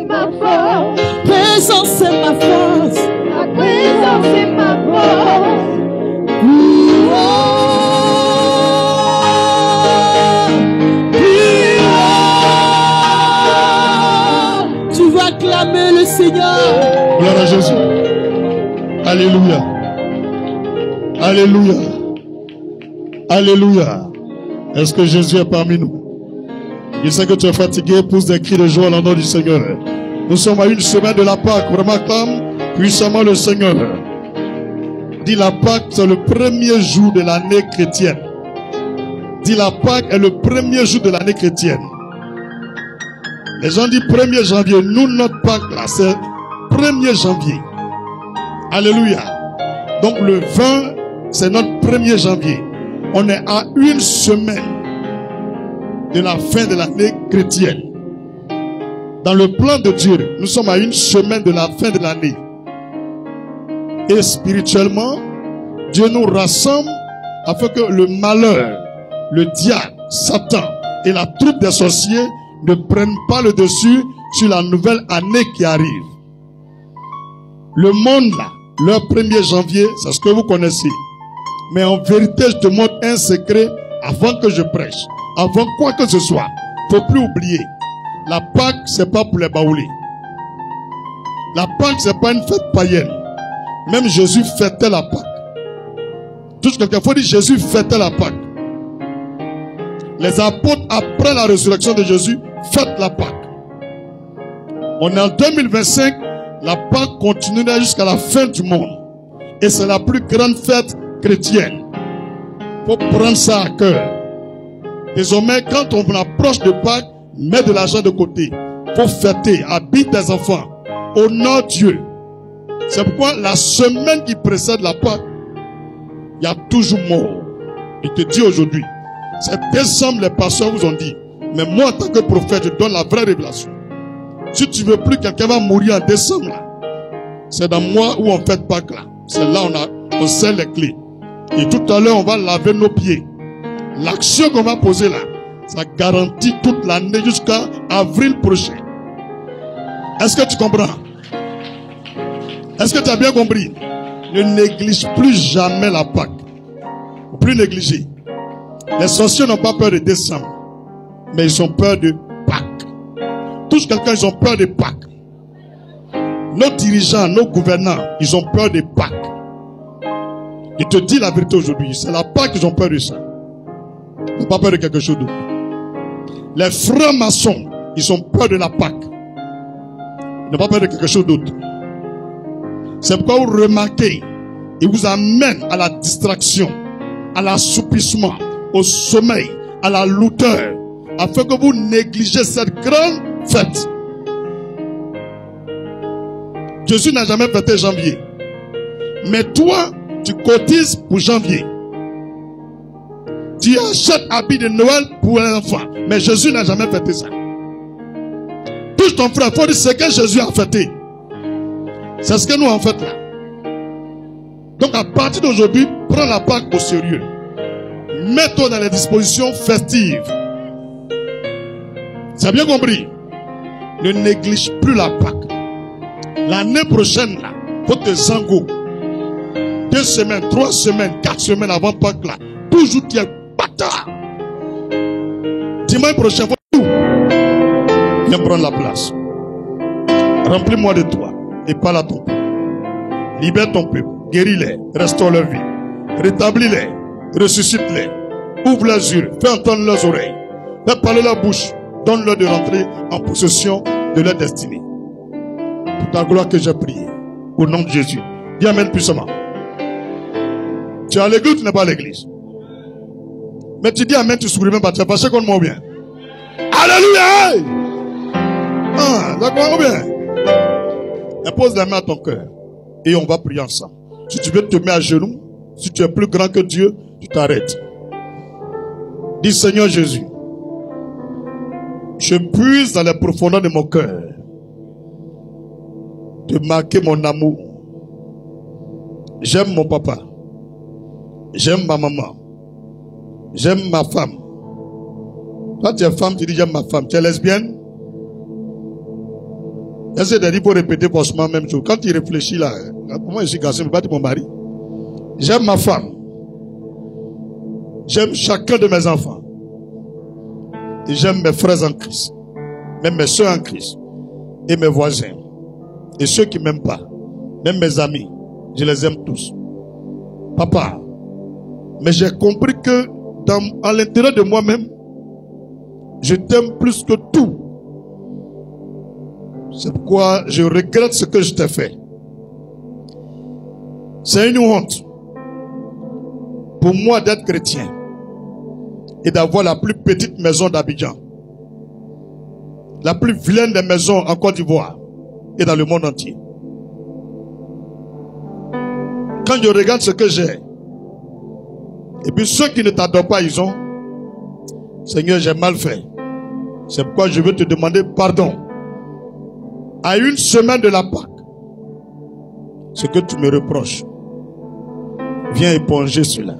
ma force. Présence est ma force. Ta présence est ma force. Tu vas acclamer le Seigneur. Gloire à Jésus. Alléluia. Alléluia. Alléluia. Est-ce que Jésus est parmi nous? Je sais que tu es fatigué, pousse des cris de joie au nom du Seigneur. Nous sommes à une semaine de la Pâque. Vraiment, acclame puissamment le Seigneur. Dis, la Pâque, c'est le premier jour de l'année chrétienne. Dis, la Pâque est le premier jour de l'année chrétienne. Les gens disent 1er janvier. Nous, notre Pâque, là, c'est 1er janvier. Alléluia. Donc, le 20, c'est notre 1er janvier. On est à une semaine de la fin de l'année chrétienne. Dans le plan de Dieu, nous sommes à une semaine de la fin de l'année. Et spirituellement, Dieu nous rassemble afin que le malheur, le diable, Satan et la troupe des sorciers ne prennent pas le dessus sur la nouvelle année qui arrive. Le monde là, leur 1er janvier, c'est ce que vous connaissez. Mais en vérité, je te montre un secret avant que je prêche. Avant quoi que ce soit, faut plus oublier. La Pâque, c'est pas pour les baoulés. La Pâque, c'est pas une fête païenne. Même Jésus fêtait la Pâque. Touche quelqu'un, faut dire Jésus fêtait la Pâque. Les apôtres, après la résurrection de Jésus, fêtent la Pâque. On est en 2025, la Pâque continuera jusqu'à la fin du monde. Et c'est la plus grande fête chrétienne. Faut prendre ça à cœur. Désormais, quand on approche de Pâques, mets de l'argent de côté. Faut fêter, habite des enfants. Honore Dieu. C'est pourquoi la semaine qui précède la Pâque, il y a toujours mort. Il te dit aujourd'hui, c'est décembre, les pasteurs vous ont dit. Mais moi, en tant que prophète, je donne la vraie révélation. Si tu veux plus, quelqu'un va mourir en décembre. C'est dans moi où on fait Pâques là. C'est là où on scelle les clés. Et tout à l'heure, on va laver nos pieds. L'action qu'on va poser là, ça garantit toute l'année jusqu'à avril prochain. Est-ce que tu comprends? Est-ce que tu as bien compris? Ne néglige plus jamais la Pâque. Faut plus négliger. Les sorciers n'ont pas peur de décembre, mais ils ont peur de Pâques. Tous quelqu'un, ils ont peur de Pâques. Nos dirigeants, nos gouvernants, ils ont peur de Pâques. Je te dis la vérité aujourd'hui, c'est la Pâque qu'ils ont peur de ça. Ils n'ont pas peur de quelque chose d'autre. Les francs-maçons, ils ont peur de la Pâque. Ils n'ont pas peur de quelque chose d'autre. C'est pourquoi vous remarquez, ils vous amènent à la distraction, à l'assoupissement, au sommeil, à la lourdeur, afin que vous négligez cette grande fête. Jésus n'a jamais fêté janvier. Mais toi, tu cotises pour janvier. Tu achètes habits de Noël pour un enfant. Mais Jésus n'a jamais fêté ça. Touche ton frère, il faut dire ce que Jésus a fêté. C'est ce que nous en fait là. Donc à partir d'aujourd'hui, prends la Pâque au sérieux. Mets-toi dans les dispositions festives. Tu as bien compris? Ne néglige plus la Pâque. L'année prochaine là, faut te zango. 2 semaines, 3 semaines, 4 semaines avant Pâques là. Toujours tu es bâtard. Dimanche prochain, faut tout. Viens prendre la place. Remplis-moi de toi. Et parle à ton peuple. Libère ton peuple. Guéris-les. Restaure leur vie. Rétablis-les. Ressuscite-les. Ouvre leurs yeux. Fais entendre leurs oreilles. Fais parler leur bouche. Donne-leur de rentrer en possession de leur destinée. Pour ta gloire que j'ai prié. Au nom de Jésus. Dis amen puissamment. Tu es à l'église ou tu n'es pas à l'église? Mais tu dis amen, tu souris même pas. Tu as passé contre moi ou bien? Alléluia! Ah, d'accord ou bien? Et pose la main à ton cœur. Et on va prier ensemble. Si tu veux te mettre à genoux, si tu es plus grand que Dieu, tu t'arrêtes. Dis Seigneur Jésus, je puise dans les profondeurs de mon cœur de marquer mon amour. J'aime mon papa. J'aime ma maman. J'aime ma femme. Quand tu es femme, tu dis j'aime ma femme. Tu es lesbienne? J'essaie de dire pour répéter forcément la même chose. Quand il réfléchit là, moi je suis garçon, je ne peux pas dire mon mari. J'aime ma femme. J'aime chacun de mes enfants. Et j'aime mes frères en Christ. Même mes soeurs en Christ. Et mes voisins. Et ceux qui ne m'aiment pas. Même mes amis. Je les aime tous. Papa. Mais j'ai compris que à l'intérieur de moi-même, je t'aime plus que tout. C'est pourquoi je regrette ce que je t'ai fait. C'est une honte pour moi d'être chrétien et d'avoir la plus petite maison d'Abidjan, la plus vilaine des maisons en Côte d'Ivoire et dans le monde entier. Quand je regarde ce que j'ai, et puis ceux qui ne t'adorent pas, ils ont, Seigneur, j'ai mal fait. C'est pourquoi je veux te demander pardon. À une semaine de la Pâque, ce que tu me reproches, viens éponger cela.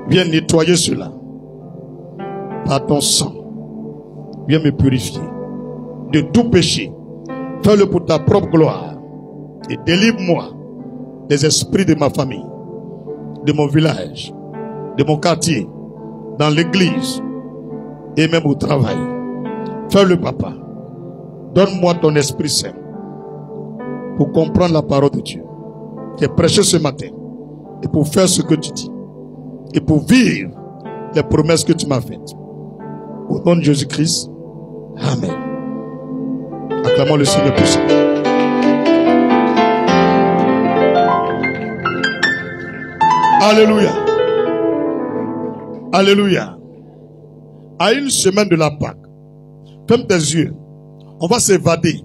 Viens nettoyer cela. Par ton sang, viens me purifier de tout péché. Fais-le pour ta propre gloire. Et délivre-moi des esprits de ma famille, de mon village, de mon quartier, dans l'église et même au travail. Fais-le, papa. Donne-moi ton Esprit Saint pour comprendre la parole de Dieu qui est prêchée ce matin et pour faire ce que tu dis et pour vivre les promesses que tu m'as faites. Au nom de Jésus-Christ, Amen. Acclamons le Seigneur pour ça. Alléluia. Alléluia. À une semaine de la Pâque, ferme tes yeux. On va s'évader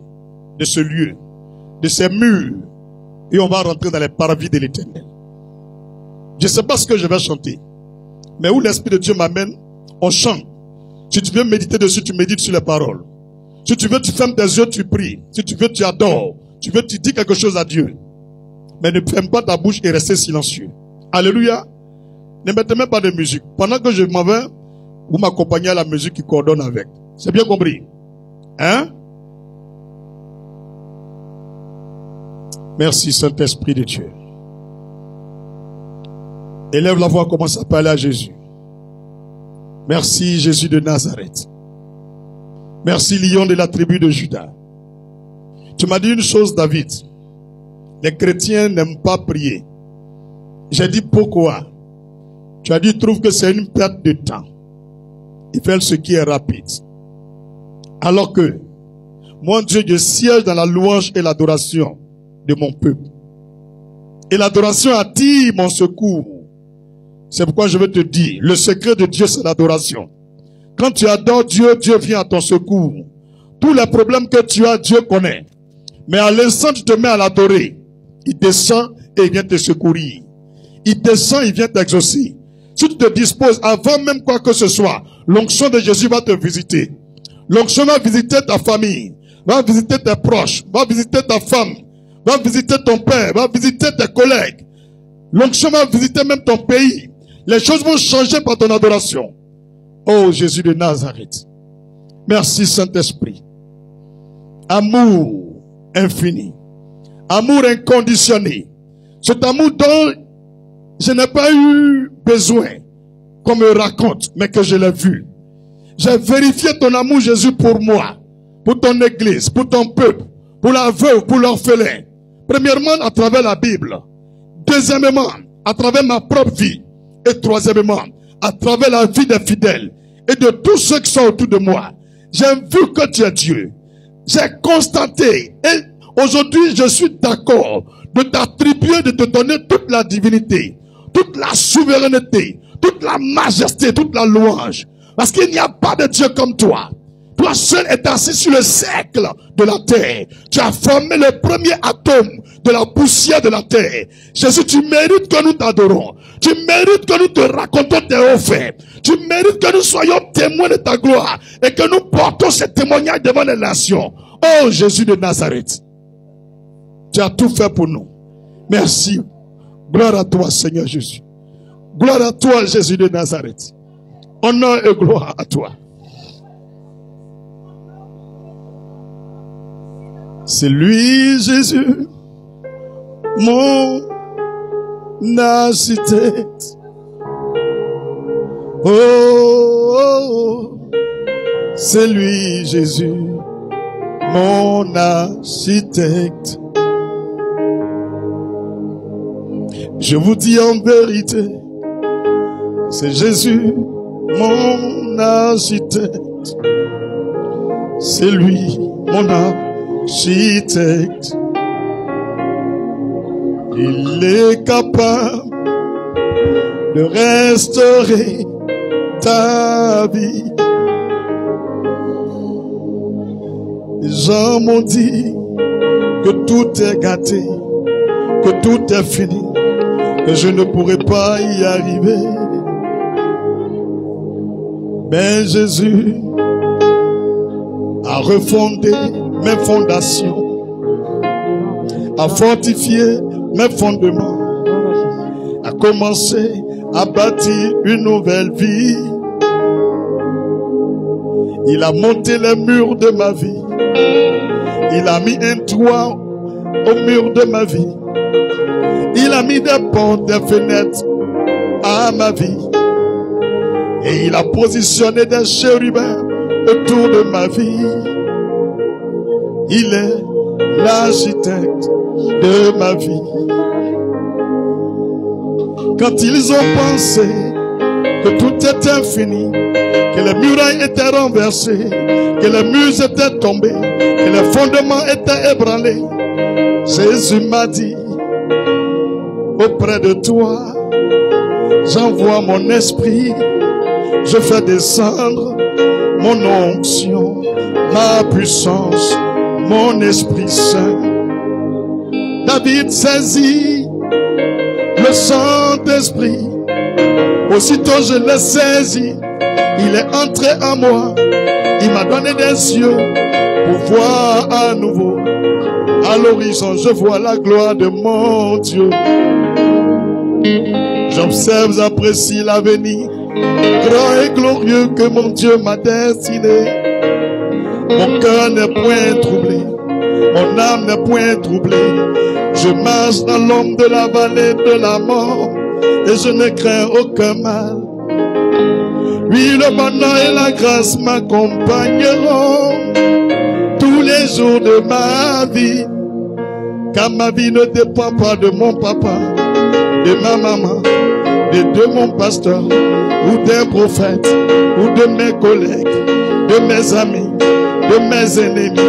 de ce lieu, de ces murs, et on va rentrer dans les parvis de l'Éternel. Je ne sais pas ce que je vais chanter, mais où l'Esprit de Dieu m'amène, on chante. Si tu veux méditer dessus, tu médites sur les paroles. Si tu veux, tu fermes tes yeux, tu pries. Si tu veux, tu adores. Tu veux, tu dis quelque chose à Dieu. Mais ne ferme pas ta bouche et restez silencieux. Alléluia. Ne mettez même pas de musique. Pendant que je m'en vais, vous m'accompagnez à la musique qui coordonne avec. C'est bien compris? Hein? Merci Saint-Esprit de Dieu. Élève la voix, commence à parler à Jésus. Merci Jésus de Nazareth. Merci lion de la tribu de Juda. Tu m'as dit une chose, David. Les chrétiens n'aiment pas prier. J'ai dit pourquoi? Tu as dit, trouve que c'est une perte de temps. Ils veulent ce qui est rapide. Alors que, mon Dieu, je siège dans la louange et l'adoration de mon peuple. Et l'adoration attire mon secours. C'est pourquoi je veux te dire, le secret de Dieu, c'est l'adoration. Quand tu adores Dieu, Dieu vient à ton secours. Tous les problèmes que tu as, Dieu connaît. Mais à l'instant tu te mets à l'adorer, il descend et il vient te secourir. Il descend, il vient t'exaucer. Si tu te disposes, avant même quoi que ce soit, l'onction de Jésus va te visiter. L'onction va visiter ta famille, va visiter tes proches, va visiter ta femme, va visiter ton père, va visiter tes collègues. L'onction va visiter même ton pays. Les choses vont changer par ton adoration. Oh Jésus de Nazareth. Merci Saint-Esprit. Amour infini. Amour inconditionné. Cet amour dont je n'ai pas eu besoin qu'on me raconte, mais que je l'ai vu. J'ai vérifié ton amour, Jésus, pour moi, pour ton église, pour ton peuple, pour la veuve, pour l'orphelin. Premièrement, à travers la Bible. Deuxièmement, à travers ma propre vie. Et troisièmement, à travers la vie des fidèles et de tous ceux qui sont autour de moi. J'ai vu que tu es Dieu. J'ai constaté. Et aujourd'hui, je suis d'accord de t'attribuer, de te donner toute la divinité, toute la souveraineté, toute la majesté, toute la louange. Parce qu'il n'y a pas de Dieu comme toi. Toi seul es assis sur le cercle de la terre. Tu as formé le premier atome de la poussière de la terre. Jésus, tu mérites que nous t'adorons. Tu mérites que nous te racontons tes hauts faits. Tu mérites que nous soyons témoins de ta gloire et que nous portons ce témoignage devant les nations. Oh Jésus de Nazareth, tu as tout fait pour nous. Merci. Gloire à toi, Seigneur Jésus. Gloire à toi, Jésus de Nazareth. Honneur et gloire à toi. C'est lui, Jésus, mon architecte. Oh, oh, oh. C'est lui, Jésus, mon architecte. Je vous dis en vérité, c'est Jésus, mon architecte. C'est lui, mon architecte. Il est capable de restaurer ta vie. Les gens m'ont dit que tout est gâté, que tout est fini, que je ne pourrais pas y arriver. Mais Jésus a refondé mes fondations, a fortifié mes fondements, a commencé à bâtir une nouvelle vie. Il a monté les murs de ma vie. Il a mis un toit au mur de ma vie. Il a mis des portes, des fenêtres à ma vie. Et il a positionné des chérubins autour de ma vie. Il est l'architecte de ma vie. Quand ils ont pensé que tout était fini, que les murailles étaient renversées, que les murs étaient tombés, que les fondements étaient ébranlés, Jésus m'a dit, auprès de toi, j'envoie mon esprit, je fais descendre mon onction, ma puissance, mon Esprit Saint. David saisit le Saint-Esprit. Aussitôt je l'ai saisi, il est entré en moi. Il m'a donné des yeux pour voir à nouveau. À l'horizon, je vois la gloire de mon Dieu. J'observe, j'apprécie l'avenir grand et glorieux que mon Dieu m'a destiné. Mon cœur n'est point troublé, mon âme n'est point troublée. Je marche dans l'ombre de la vallée de la mort et je ne crains aucun mal. Oui, le bonheur et la grâce m'accompagneront tous les jours de ma vie, car ma vie ne dépend pas de mon papa, de ma maman, de mon pasteur, ou d'un prophète, ou de mes collègues, de mes amis, de mes ennemis,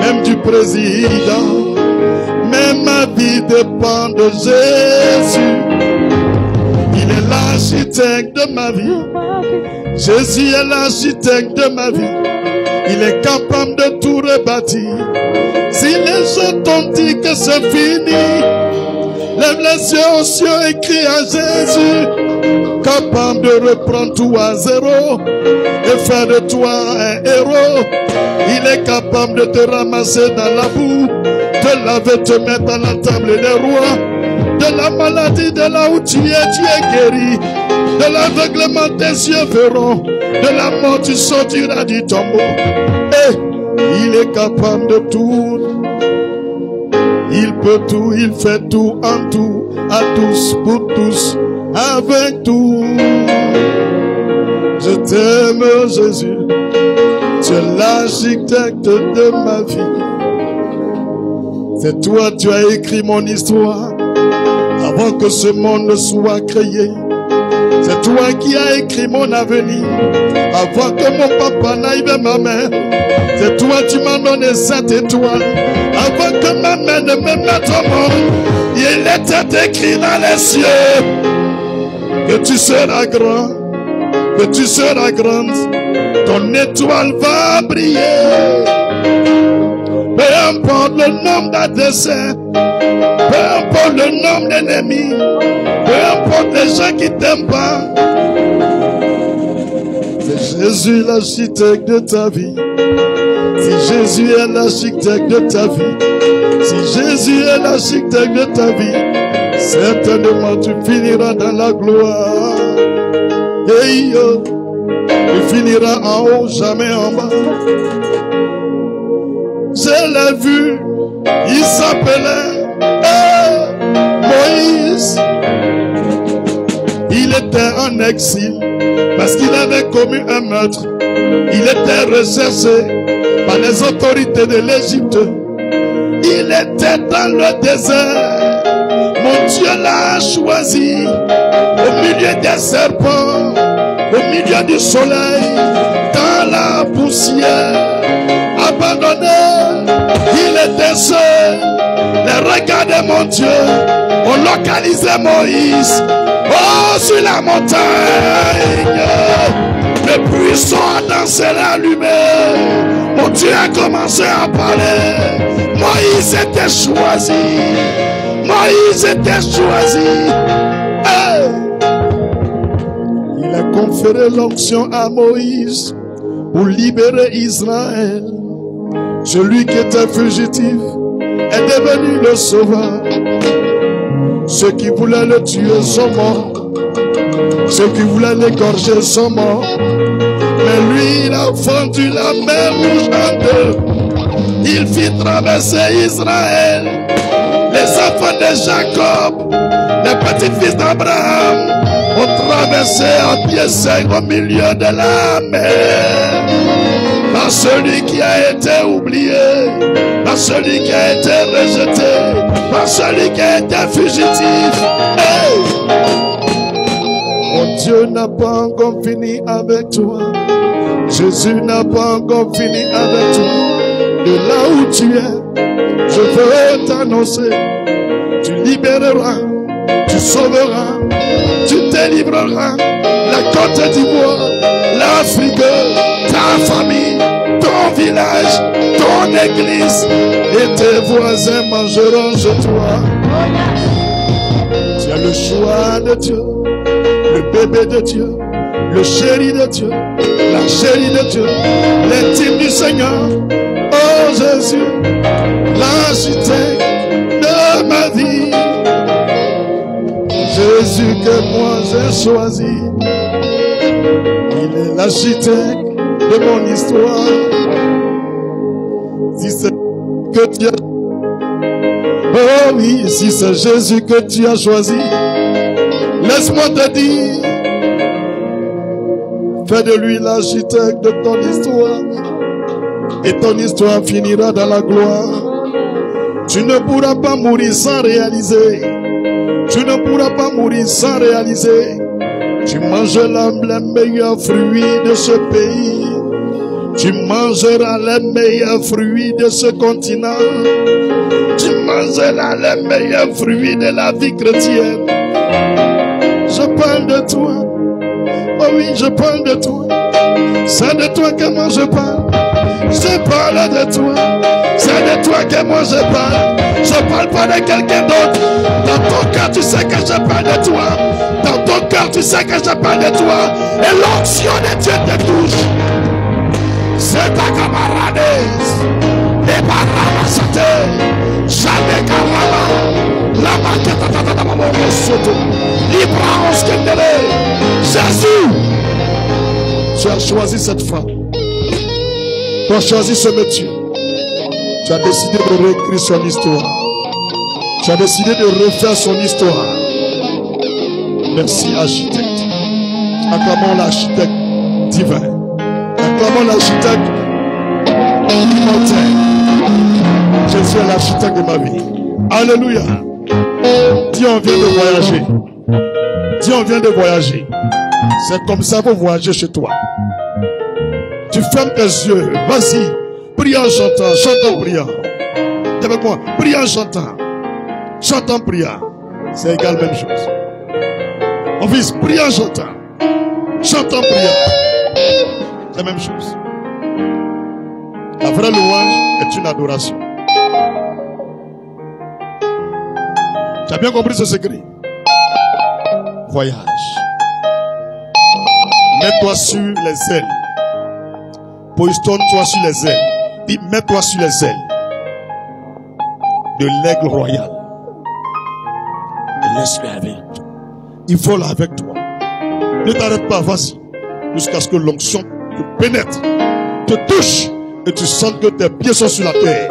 même du président. Mais ma vie dépend de Jésus. Il est l'architecte de ma vie. Jésus est l'architecte de ma vie. Il est capable de tout rebâtir. Si les gens t'ont dit que c'est fini, lève les yeux aux cieux et crie à Jésus, capable de reprendre tout à zéro et faire de toi un héros. Il est capable de te ramasser dans la boue, te laver, te mettre à la table des rois. De la maladie, de là où tu es guéri. De l'aveuglement, tes yeux verront. De la mort, tu sortiras du tombeau. Et il est capable de tout. Il peut tout, il fait tout, en tout, à tous, pour tous, avec tout. Je t'aime, Jésus. Tu es l'architecte de ma vie. C'est toi, tu as écrit mon histoire avant que ce monde ne soit créé. C'est toi qui as écrit mon avenir avant que mon papa n'aille vers ma mère. C'est toi, tu m'as donné cette étoile avant que ma mère ne me mette au monde. Il était écrit dans les cieux que tu seras grand, que tu seras grande. Ton étoile va briller. Peu importe le nombre d'adversaires, peu importe le nombre d'ennemis, peu importe les gens qui t'aiment pas. C'est Jésus l'architecte de ta vie. Si Jésus est l'architecte de ta vie, si Jésus est l'architecte de ta vie, certainement tu finiras dans la gloire. Hey, oh, tu finiras en haut, jamais en bas. Je l'ai vu Il s'appelait Moïse. Il était en exil parce qu'il avait commis un meurtre. Il était recherché par les autorités de l'Égypte. Il était dans le désert. Mon Dieu l'a choisi au milieu des serpents, au milieu du soleil, dans la poussière. Abandonné, il était seul. Les regards de mon Dieu ont localisé Moïse. Oh, sur la montagne, le buisson ardent s'est allumé. Mon Dieu a commencé à parler. Moïse était choisi. Moïse était choisi. Hey! Il a conféré l'onction à Moïse pour libérer Israël. Celui qui était fugitif est devenu le sauveur. Ceux qui voulaient le tuer sont morts. Ceux qui voulaient l'égorger sont morts. Mais lui, il a fendu la mer rouge en deux. Il fit traverser Israël. Les enfants de Jacob, les petits-fils d'Abraham, ont traversé en pied sec au milieu de la mer. Par celui qui a été oublié, par celui qui a été rejeté, par celui qui a été fugitif. Hey! Mon Dieu n'a pas encore fini avec toi. Jésus n'a pas encore fini avec toi. De là où tu es, je veux t'annoncer. Tu libéreras, tu sauveras, tu délivreras la Côte d'Ivoire, l'Afrique, ta famille, ton village, ton église, et tes voisins mangeront chez toi. Tu as le choix de Dieu, le bébé de Dieu, le chéri de Dieu, la chérie de Dieu, l'intime du Seigneur. Oh Jésus, l'architecte de ma vie, Jésus que moi j'ai choisi, il est l'architecte de mon histoire. Si c'est que tu as, oh oui, si c'est Jésus que tu as choisi, laisse-moi te dire, fais de lui l'architecte de ton histoire. Et ton histoire finira dans la gloire. Tu ne pourras pas mourir sans réaliser. Tu ne pourras pas mourir sans réaliser. Tu mangeras les meilleurs fruits de ce pays. Tu mangeras les meilleurs fruits de ce continent. Tu mangeras les meilleurs fruits de la vie chrétienne. Je parle de toi. Oh oui, je parle de toi. C'est de toi que moi je parle. Je parle de toi. C'est de toi que moi je parle. Je parle pas de quelqu'un d'autre. Dans ton cœur tu sais que je parle de toi. Dans ton cœur tu sais que je parle de toi. Et l'onction de Dieu te touche. C'est ta camarade. Et par la santé. Jamais carama. La maquette de maman soto. Libra on scandale. Jésus. Tu as choisi cette femme. Tu as choisi ce métier. Tu as décidé de réécrire son histoire. Tu as décidé de refaire son histoire. Merci architecte. Acclamons l'architecte divin. Acclamons l'architecte immortel. Jésus est l'architecte de ma vie. Alléluia. Dis on vient de voyager. Dis on vient de voyager. C'est comme ça pour voyager chez toi. Tu fermes tes yeux. Vas-y. Prie en chantant. Chante en priant. T'es avec moi. Prie en chantant. Chante en priant. C'est égal, même chose. Mon fils, prie en chantant. Chante en priant. C'est la même chose. La vraie louange est une adoration. Tu as bien compris ce secret? Voyage. Mets-toi sur les ailes. Positionne-toi sur les ailes. Dis, mets-toi sur les ailes de l'aigle royal. Et laisse-le avec toi. Il vole avec toi. Ne t'arrête pas, vas-y. Jusqu'à ce que l'onction te pénètre, te touche, et tu sens que tes pieds sont sur la terre.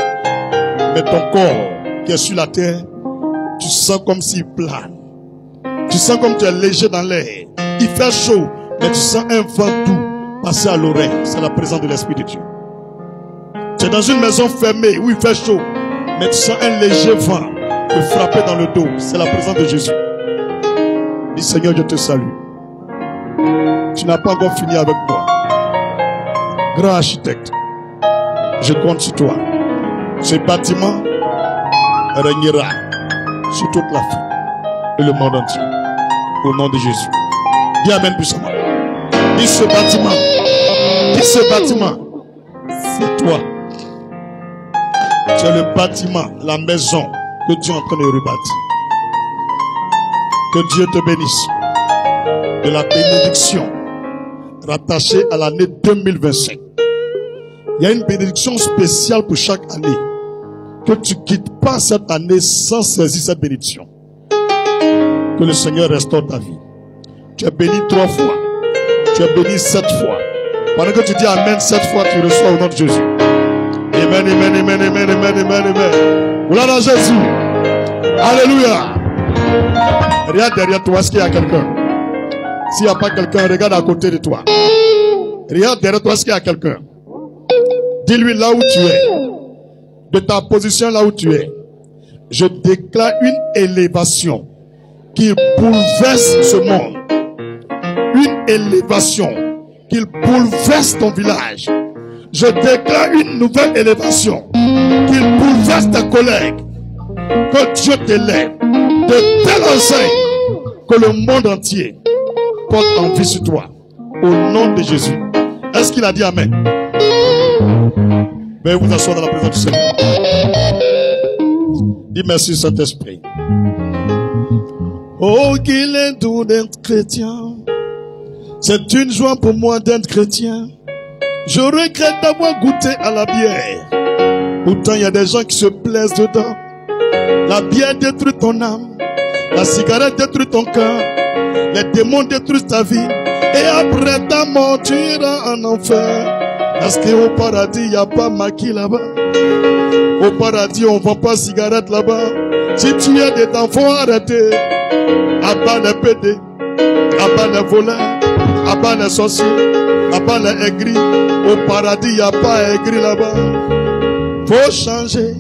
Mais ton corps qui est sur la terre, tu sens comme s'il plane. Tu sens comme tu es léger dans l'air. Il fait chaud, mais tu sens un vent doux passer à l'oreille. C'est la présence de l'Esprit de Dieu. Tu es dans une maison fermée où il fait chaud, mais tu sens un léger vent te frapper dans le dos. C'est la présence de Jésus. Dis Seigneur, je te salue. Tu n'as pas encore fini avec moi. Grand architecte, je compte sur toi. Ce bâtiment régnera sur toute l'Afrique et le monde entier. Au nom de Jésus. Dis Amen puissamment. Dis ce bâtiment, c'est toi. Tu es le bâtiment, la maison que Dieu est en train de rebâtir. Que Dieu te bénisse de la bénédiction rattachée à l'année 2025. Il y a une bénédiction spéciale pour chaque année. Que tu ne quittes pas cette année sans saisir cette bénédiction. Que le Seigneur restaure ta vie. Tu es béni 3 fois. Tu es béni 7 fois. Pendant que tu dis Amen 7 fois, tu reçois au nom de Jésus. Amen, amen, amen, amen, amen, amen, amen. Gloire à Jésus. Alléluia. Regarde derrière toi, est-ce qu'il y a quelqu'un? S'il n'y a pas quelqu'un, regarde à côté de toi. Regarde derrière toi, est-ce qu'il y a quelqu'un? Dis-lui là où tu es. De ta position là où tu es. Je déclare une élévation qui bouleverse ce monde. Une élévation qui bouleverse ton village. Je déclare une nouvelle élévation qui bouleverse tes collègues. Que Dieu t'élève de telle enseigne que le monde entier porte envie sur toi. Au nom de Jésus. Est-ce qu'il a dit Amen? Veuillez vous asseoir dans la présence du Seigneur. Dis merci Saint-Esprit. Oh, qu'il est doux d'être chrétien. C'est une joie pour moi d'être chrétien. Je regrette d'avoir goûté à la bière. Pourtant, il y a des gens qui se plaisent dedans. La bière détruit ton âme. La cigarette détruit ton cœur. Les démons détruisent ta vie. Et après ta mort, tu iras en enfer. Parce qu'au paradis, il n'y a pas maquis là-bas. Au paradis, on ne vend pas de cigarettes là-bas. Si tu es dedans, faut arrêter. Abat les pédés, abat les voleurs, abat les sorciers, abat les aigris. Au paradis, il n'y a pas aigris là-bas. Faut changer.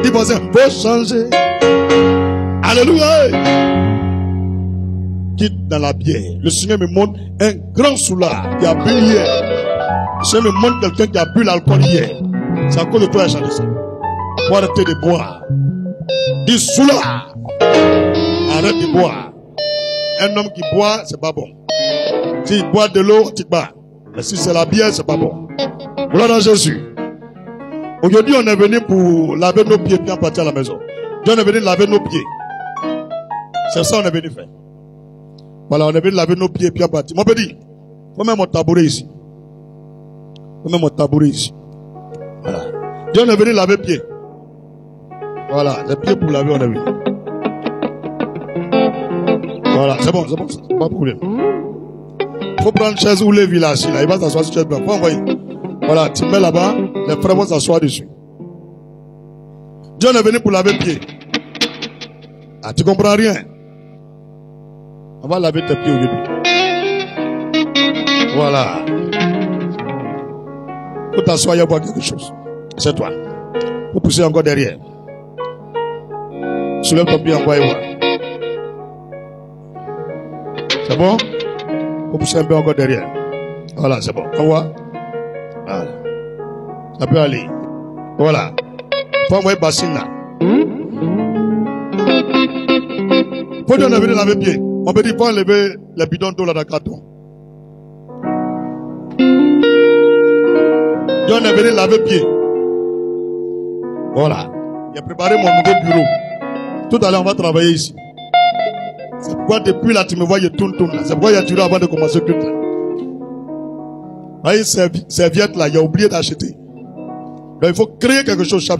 Dis voisin, faut changer. Alléluia. Quitte dans la bière. Le Seigneur me montre un grand soulard qui a bu hier. Le Seigneur me montre quelqu'un qui a bu l'alcool hier. C'est à cause de toi qu'il a changé ça. Faut arrêter de boire. Dis soulard. Arrête de boire. Un homme qui boit, c'est pas bon. S'il boit de l'eau, tu te bats. Mais si c'est la bière, c'est pas bon. Gloire à Jésus. Aujourd'hui, on est venu pour laver nos pieds bien partir à la maison. Dieu, on est venu laver nos pieds. C'est ça qu'on est venu faire. Voilà, on est venu laver nos pieds bien partir. Mon petit, faut mettre mon tabouret ici. Faut mettre mon tabouret ici. Voilà. Dieu, on est venu laver pieds. Voilà, les pieds pour laver, on est venu. Voilà, c'est bon, pas de problème. Faut prendre une chaise ou les villages là, il va s'asseoir sur cette chaise. Faut envoyer. Voilà, tu mets là-bas, les frères vont s'asseoir dessus. Dieu est venu pour laver pieds. Ah, tu comprends rien? On va laver tes pieds aujourd'hui. Voilà. Faut t'asseoir et voir quelque chose. C'est toi. Faut pousser encore derrière. Soulève ton pied, envoie et voir. C'est bon? Faut pousser un peu encore derrière. Voilà, c'est bon. Envoie. Voilà. Ça peut aller. Voilà. Faut envoyer bassine là. Faut lui enlever les pieds. On peut dire, faut enlever les bidons d'eau là dans le carton. Dieu est venu laver pieds. Voilà. J'ai préparé mon nouveau bureau. Tout à l'heure, on va travailler ici. C'est pourquoi depuis là, tu me vois, je tourne là. C'est pourquoi il y a duré avant de commencer le culte là. Voyez, serviette là, il a oublié d'acheter. Donc il faut créer quelque chose chap.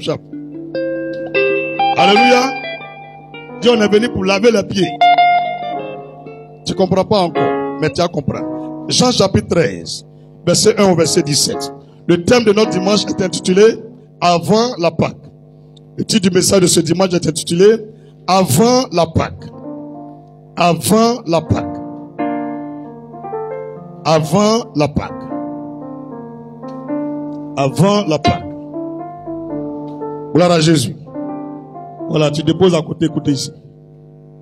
Alléluia. Dieu on est venu pour laver les pieds. Tu ne comprends pas encore, mais tu as compris. Jean chapitre 13, verset 1 au verset 17. Le thème de notre dimanche est intitulé Avant la Pâque. Le titre du message de ce dimanche est intitulé Avant la Pâque. Avant la Pâque. Avant la Pâque. Avant la Pâque. Gloire à Jésus. Voilà, tu déposes à côté, écoutez ici.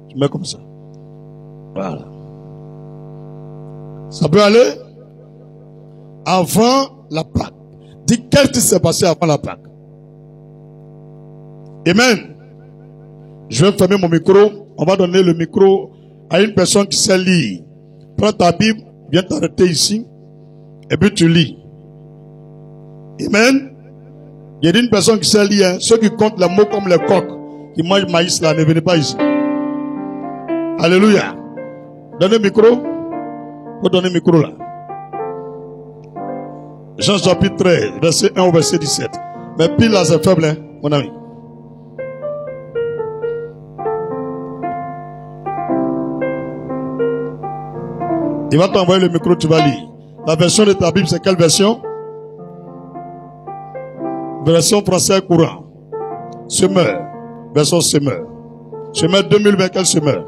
Tu mets comme ça. Voilà. Ça peut aller? Avant la Pâque. Dis, qu'est-ce qui s'est passé avant la Pâque? Amen. Je vais fermer mon micro. On va donner le micro à une personne qui sait lire. Prends ta Bible, viens t'arrêter ici, et puis tu lis. Amen. Il y a une personne qui sait lire. Hein. Ceux qui comptent les mots comme les coqs, qui mangent maïs là, ne venez pas ici. Alléluia. Donnez le micro. Faut donner le micro là. Jean chapitre 13, verset 1 au verset 17. Mais pile là, c'est faible, hein, mon ami. Il va t'envoyer le micro, tu vas lire. La version de ta Bible, c'est quelle version? Version française courant. Semeur. Version semeur. Semeur 2020, quel semeur?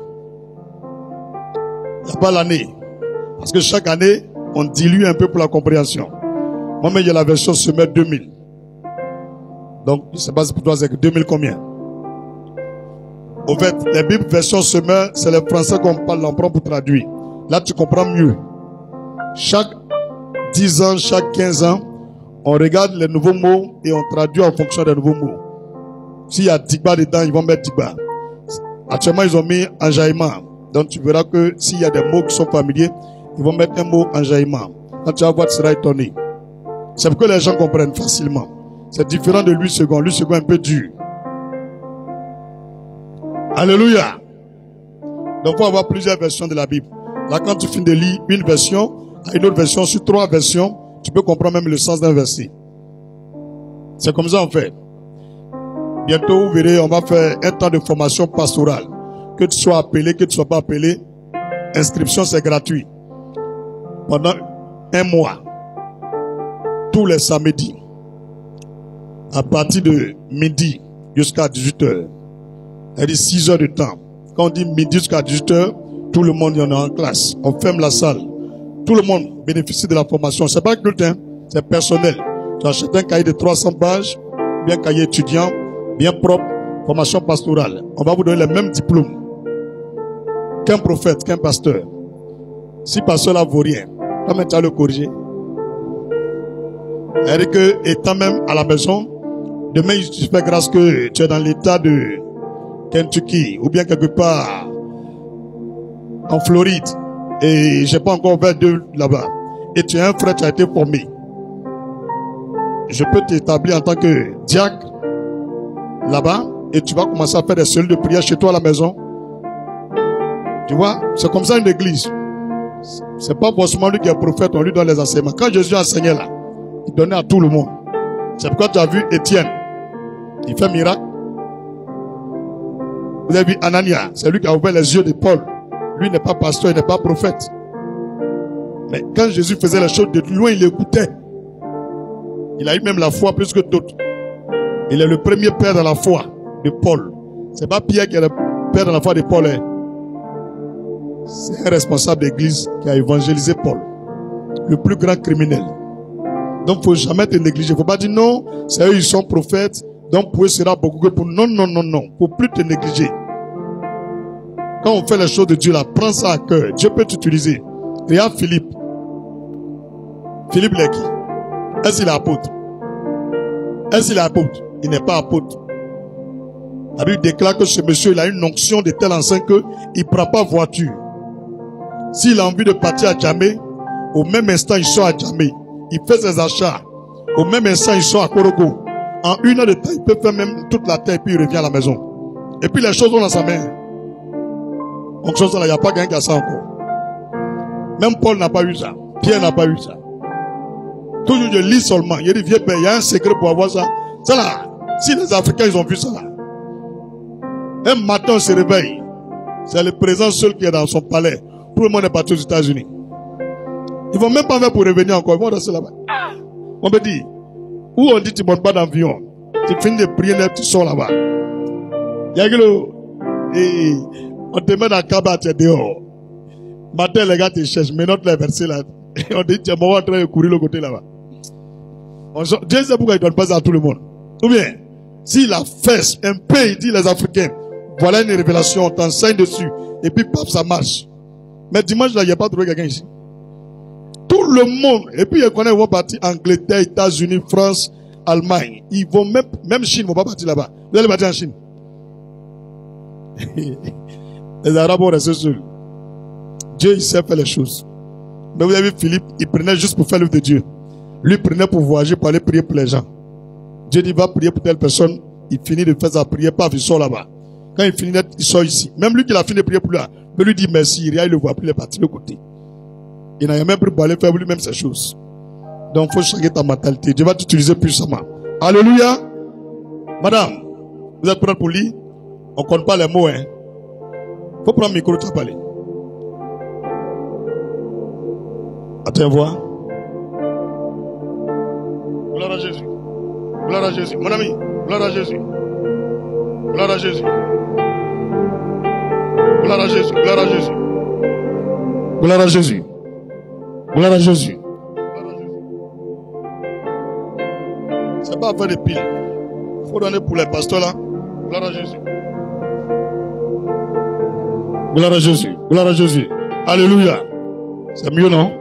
Il n'y a pas l'année. Parce que chaque année, on dilue un peu pour la compréhension. Moi-même, il y a la version semeur 2000. Donc, je ne sais pas si pour toi, c'est que 2000 combien? Au fait, les Bibles version semeur, c'est le français qu'on parle, l'emprunt pour traduire. Là, tu comprends mieux. Chaque 10 ans, chaque 15 ans, on regarde les nouveaux mots et on traduit en fonction des nouveaux mots. S'il y a Digba dedans, ils vont mettre Digba. Actuellement, ils ont mis enjaillement. Donc, tu verras que s'il y a des mots qui sont familiers, ils vont mettre un mot enjaillement. Quand tu vas voir, tu seras étonné. C'est pour que les gens comprennent facilement. C'est différent de lui second. Lui second est un peu dur. Alléluia. Donc, il faut avoir plusieurs versions de la Bible. Là, quand tu finis de lire une version, à une autre version, sur 3 versions, tu peux comprendre même le sens d'un verset. C'est comme ça on fait. Bientôt, vous verrez, on va faire un temps de formation pastorale. Que tu sois appelé, que tu ne sois pas appelé, inscription, c'est gratuit. Pendant 1 mois, tous les samedis, à partir de midi jusqu'à 18h, c'est-à-dire 6 heures de temps. Quand on dit midi jusqu'à 18h, tout le monde y en a en classe. On ferme la salle. Tout le monde bénéficie de la formation. C'est pas culte, hein? C'est personnel. Tu achètes un cahier de 300 pages, bien cahier étudiant, bien propre, formation pastorale. On va vous donner les mêmes diplômes qu'un prophète, qu'un pasteur. Si pasteur là vaut rien, toi-même tu vas le corriger. C'est-à-dire que, étant même à la maison, demain il fait grâce que tu es dans l'état de Kentucky ou bien quelque part en Floride, et j'ai pas encore fait de là-bas, et tu es un frère, tu as été formé, je peux t'établir en tant que diacre là-bas, et tu vas commencer à faire des cellules de prière chez toi à la maison. Tu vois, c'est comme ça une église. C'est pas forcément lui qui est prophète, on lui donne les enseignements. Quand Jésus enseignait là, il donnait à tout le monde. C'est pourquoi tu as vu Étienne, il fait miracle. Vous avez vu Anania, c'est lui qui a ouvert les yeux de Paul. Lui n'est pas pasteur, il n'est pas prophète. Mais quand Jésus faisait les choses de loin, il écoutait. Il a eu même la foi plus que d'autres. Il est le premier père dans la foi de Paul. C'est pas Pierre qui est le père dans la foi de Paul. Hein. C'est un responsable d'église qui a évangélisé Paul. Le plus grand criminel. Donc il ne faut jamais te négliger. Il ne faut pas dire non, c'est eux, ils sont prophètes. Donc pour eux, sera beaucoup que pour... Non, non, non, non. Il ne faut plus te négliger. Quand on fait les choses de Dieu, là, prends ça à cœur. Dieu peut t'utiliser. Regarde Philippe. Philippe, il est qui? Est-ce qu'il est apôtre? Est-ce qu'il est apôtre? Il n'est pas apôtre. La Bible déclare que ce monsieur, il a une onction de tel enceinte qu'il ne prend pas voiture. S'il a envie de partir à Djamé, au même instant, il sort à Djamé. Il fait ses achats. Au même instant, il sort à Korogo. En 1 heure de temps, il peut faire même toute la terre et puis il revient à la maison. Et puis les choses sont dans sa main. Donc, chose là, il n'y a pas quelqu'un qui a ça encore. Même Paul n'a pas eu ça. Pierre n'a pas eu ça. Toujours, je lis seulement. Il dit, vieux père, il y a un secret pour avoir ça. Ça là, si les Africains, ils ont vu ça là. Un matin, on se réveille. C'est le président seul qui est dans son palais. Tout le monde est parti aux États-Unis. Ils vont même pas faire pour revenir encore. Ils vont rester là-bas. On me dit, où on dit tu ne montes pas d'avion. Tu finis de prier, tu sors là-bas. Et on te met dans le cabas, tu es dehors. Matin, les gars te cherchent, mais notre versé là. On dit, tu es en train de courir le côté là-bas. Dieu sait pourquoi il ne donne pas ça à tout le monde. Ou bien, s'il a fait un peu, il dit les Africains, voilà une révélation, on t'enseigne dessus. Et puis, paf, ça marche. Mais dimanche, là, il n'y a pas trouvé quelqu'un ici. Tout le monde. Et puis, ils connaissent, ils vont partir Angleterre, États-Unis, France, Allemagne. Ils vont même Chine, ils ne vont pas partir là-bas. Vous allez partir en Chine. Les Arabes vont rester seuls. Dieu, il sait faire les choses. Mais vous avez vu, Philippe, il prenait juste pour faire l'œuvre de Dieu. Lui, il prenait pour voyager, pour aller prier pour les gens. Dieu dit, va prier pour telle personne. Il finit de faire sa prière, paf, il sort là-bas. Quand il finit, il sort ici. Même lui qui a fini de prier pour lui, il lui dit merci, il ne le voit plus, il est parti de l'autre côté. Il n'a même pris pour aller faire lui-même ces choses. Donc, il faut changer ta mentalité. Dieu va t'utiliser puissamment. Alléluia. Madame, vous êtes prête pour lire? On ne compte pas les mots, hein. Il faut prendre le micro, tu vas parler. Attends, voir. Gloire à Jésus. Gloire à Jésus. Mon ami, gloire à Jésus. Gloire à Jésus. Gloire à Jésus. Gloire à Jésus. Gloire à Jésus. Gloire à Jésus. C'est pas à faire des piles. Il faut donner pour les pasteurs là. Gloire à Jésus. Gloire à Jésus. Gloire à Jésus. Alléluia. C'est mieux, non?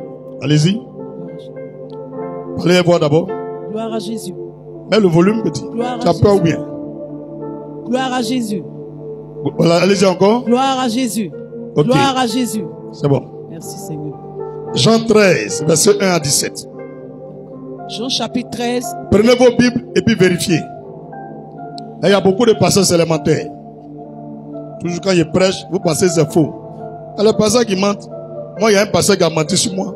Allez-y. Allez voir d'abord. Gloire à Jésus. Mets le volume, petit. Tu as peur ou bien? Gloire à Jésus. Voilà, allez-y encore. Gloire à Jésus. Okay. Gloire à Jésus. C'est bon. Merci Seigneur. Jean 13, verset 1 à 17. Jean chapitre 13. Prenez vos Bibles et puis vérifiez. Là, il y a beaucoup de passages élémentaires. Toujours quand je prêche, vous pensez que c'est faux. Alors, le passage qui ment, moi, il y a un passage qui a menti sur moi.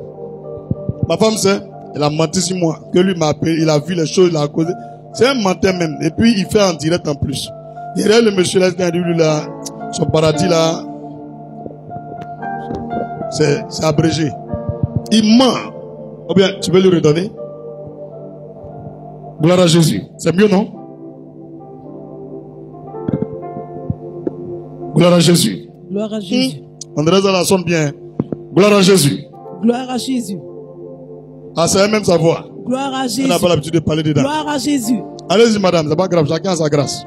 Ma femme sait, elle a menti sur moi. Que lui m'a appelé, il a vu les choses, il a causé. C'est un menteur même. Et puis, il fait en direct en plus. Il regarde le monsieur là, lui là, son paradis là, c'est abrégé. Il ment. Ou bien, tu veux lui redonner? Gloire à Jésus. C'est mieux, non? Gloire à Jésus. Gloire à Jésus. André, ça sonne bien. Gloire à Jésus. Gloire à Jésus. Ah, c'est même sa voix. Gloire à Jésus. On n'a pas l'habitude de parler dedans. Gloire à Jésus. Allez-y, madame, c'est pas grave, chacun a sa grâce.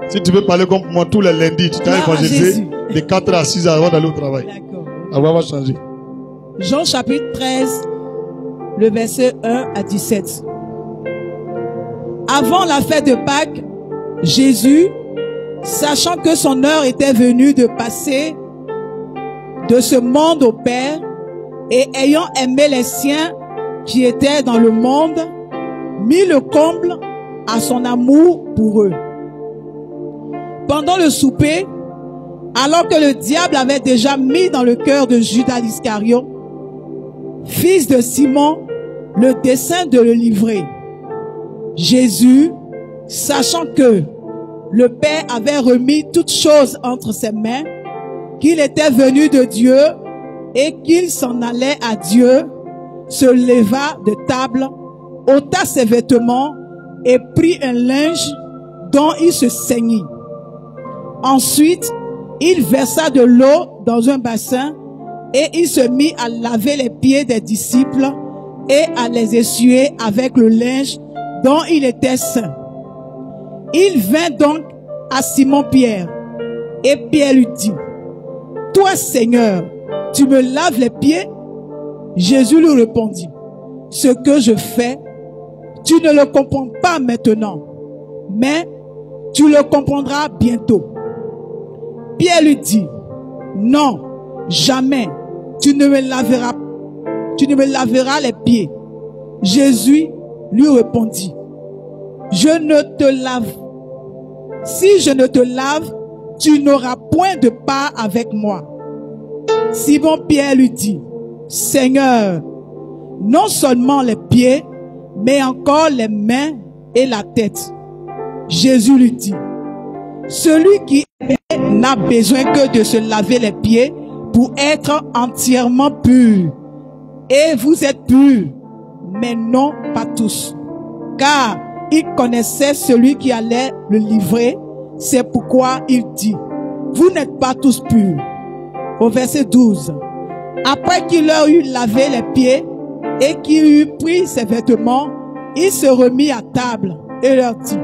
Si tu veux parler comme moi tous les lundis, tu t'as évangélisé de 4 à 6 avant d'aller au travail. D'accord. La voix va changer. Jean chapitre 13, le verset 1 à 17. Avant la fête de Pâques, Jésus, sachant que son heure était venue de passer de ce monde au Père, et ayant aimé les siens qui étaient dans le monde, mit le comble à son amour pour eux. Pendant le souper, alors que le diable avait déjà mis dans le cœur de Judas Iscariote, fils de Simon, le dessein de le livrer, Jésus, sachant que le Père avait remis toutes choses entre ses mains, qu'il était venu de Dieu et qu'il s'en allait à Dieu, se leva de table, ôta ses vêtements et prit un linge dont il se ceignit. Ensuite, il versa de l'eau dans un bassin et il se mit à laver les pieds des disciples et à les essuyer avec le linge dont il était saint. Il vint donc à Simon-Pierre et Pierre lui dit, « Toi, Seigneur, tu me laves les pieds ?» Jésus lui répondit, « Ce que je fais, tu ne le comprends pas maintenant, mais tu le comprendras bientôt. » Pierre lui dit, « Non, jamais, tu ne me laveras les pieds. » Jésus lui répondit, « Si je ne te lave, tu n'auras point de part avec moi. » Simon Pierre lui dit, « Seigneur, non seulement les pieds, mais encore les mains et la tête. » Jésus lui dit, « Celui qui n'a besoin que de se laver les pieds pour être entièrement pur. Et vous êtes purs, mais non pas tous. Car il connaissait celui qui allait le livrer. C'est pourquoi il dit, vous n'êtes pas tous purs. Au verset 12. Après qu'il leur eut lavé les pieds et qu'il eut pris ses vêtements, il se remit à table et leur dit,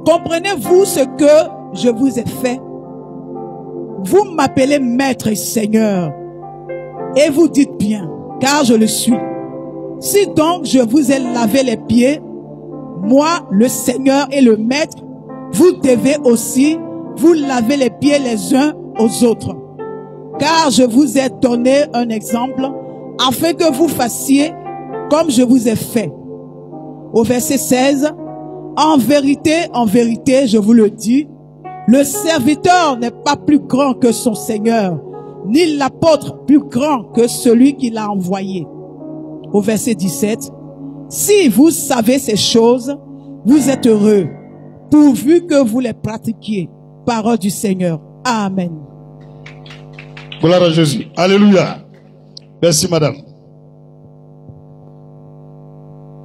comprenez-vous ce que je vous ai fait? Vous m'appelez maître et seigneur, et vous dites bien, car je le suis. Si donc je vous ai lavé les pieds, moi, le Seigneur et le maître, vous devez aussi vous laver les pieds les uns aux autres. Car je vous ai donné un exemple, afin que vous fassiez comme je vous ai fait. Au verset 16, en vérité, je vous le dis, le serviteur n'est pas plus grand que son Seigneur, ni l'apôtre plus grand que celui qui l'a envoyé. Au verset 17, si vous savez ces choses, vous êtes heureux, pourvu que vous les pratiquiez. Parole du Seigneur. Amen. Gloire à Jésus. Alléluia. Merci, madame.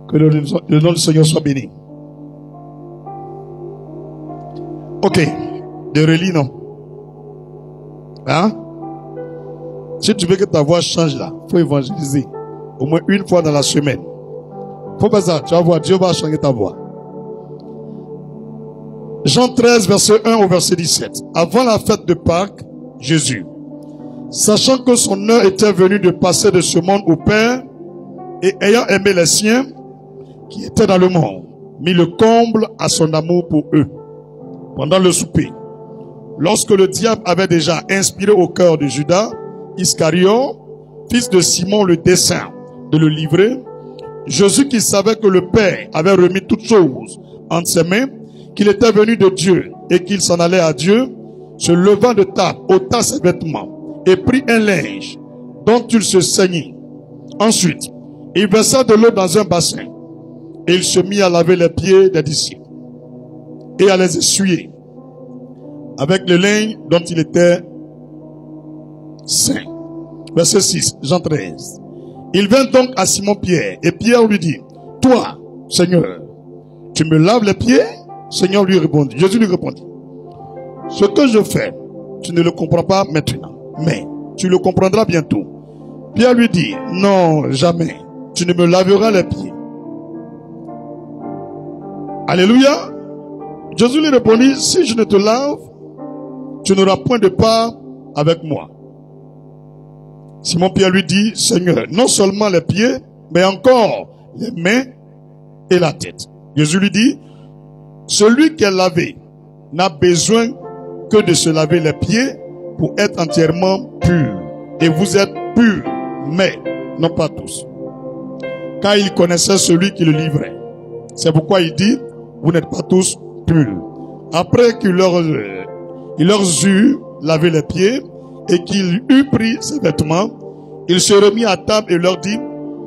Que le nom du Seigneur soit béni. Ok. De relis, non? Hein? Si tu veux que ta voix change là, il faut évangéliser. Au moins une fois dans la semaine. Faut pas ça. Tu vas voir, Dieu va changer ta voix. Jean 13, verset 1 au verset 17. Avant la fête de Pâques, Jésus, sachant que son heure était venue de passer de ce monde au Père, et ayant aimé les siens qui étaient dans le monde, mit le comble à son amour pour eux. Pendant le souper, lorsque le diable avait déjà inspiré au cœur de Judas Iscariote, fils de Simon, le dessein de le livrer, Jésus, qui savait que le Père avait remis toutes choses entre ses mains, qu'il était venu de Dieu et qu'il s'en allait à Dieu, se levant de table, ôta ses vêtements et prit un linge dont il se ceignit. Ensuite, il versa de l'eau dans un bassin et il se mit à laver les pieds des disciples et à les essuyer avec le linge dont il était saint. Verset 6, Jean 13. Il vint donc à Simon-Pierre et Pierre lui dit, toi, Seigneur, tu me laves les pieds? Seigneur lui répondit, Jésus lui répondit, ce que je fais, tu ne le comprends pas maintenant, mais tu le comprendras bientôt. Pierre lui dit, non, jamais, tu ne me laveras les pieds. Alléluia. Jésus lui répondit, si je ne te lave, tu n'auras point de part avec moi. Simon-Pierre lui dit, Seigneur, non seulement les pieds, mais encore les mains et la tête. Jésus lui dit, celui qui est lavé n'a besoin que de se laver les pieds pour être entièrement pur. Et vous êtes purs, mais non pas tous. Car il connaissait celui qui le livrait. C'est pourquoi il dit, vous n'êtes pas tous purs. Après qu'il leur eut lavé les pieds et qu'il eut pris ses vêtements, il se remit à table et leur dit,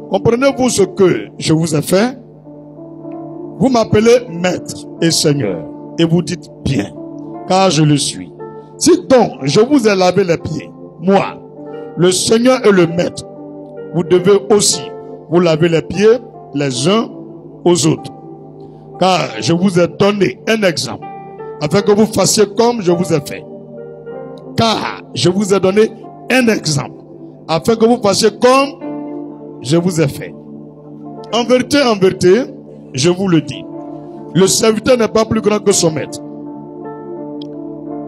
comprenez-vous ce que je vous ai fait? Vous m'appelez maître et seigneur, et vous dites bien, car je le suis. Si donc je vous ai lavé les pieds, moi, le Seigneur et le maître, vous devez aussi vous laver les pieds les uns aux autres. Car je vous ai donné un exemple, afin que vous fassiez comme je vous ai fait. Car je vous ai donné un exemple, afin que vous fassiez comme je vous ai fait. En vérité, je vous le dis, le serviteur n'est pas plus grand que son maître,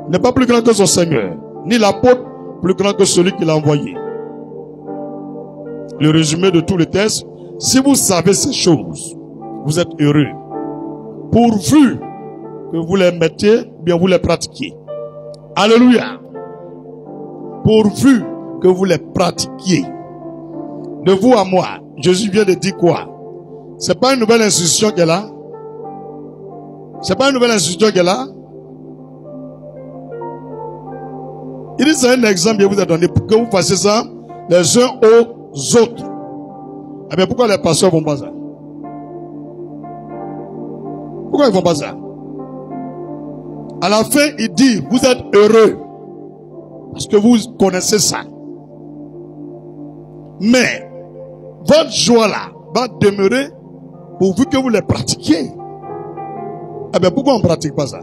n'est pas plus grand que son Seigneur, ni l'apôtre plus grand que celui qui l'a envoyé. Le résumé de tout le texte, si vous savez ces choses, vous êtes heureux, pourvu que vous les mettiez, bien vous les pratiquiez. Alléluia. Pourvu que vous les pratiquiez. De vous à moi, Jésus vient de dire quoi? C'est pas une nouvelle institution qu'elle a. C'est pas une nouvelle institution qu'elle a. Il dit c'est un exemple que vous a donné pour que vous fassiez ça les uns aux autres. Eh bien, pourquoi les pasteurs font pas ça? Pourquoi ils font pas ça? À la fin, il dit, vous êtes heureux. Parce que vous connaissez ça. Mais, votre joie là va demeurer pourvu que vous les pratiquiez. Eh bien, pourquoi on ne pratique pas ça?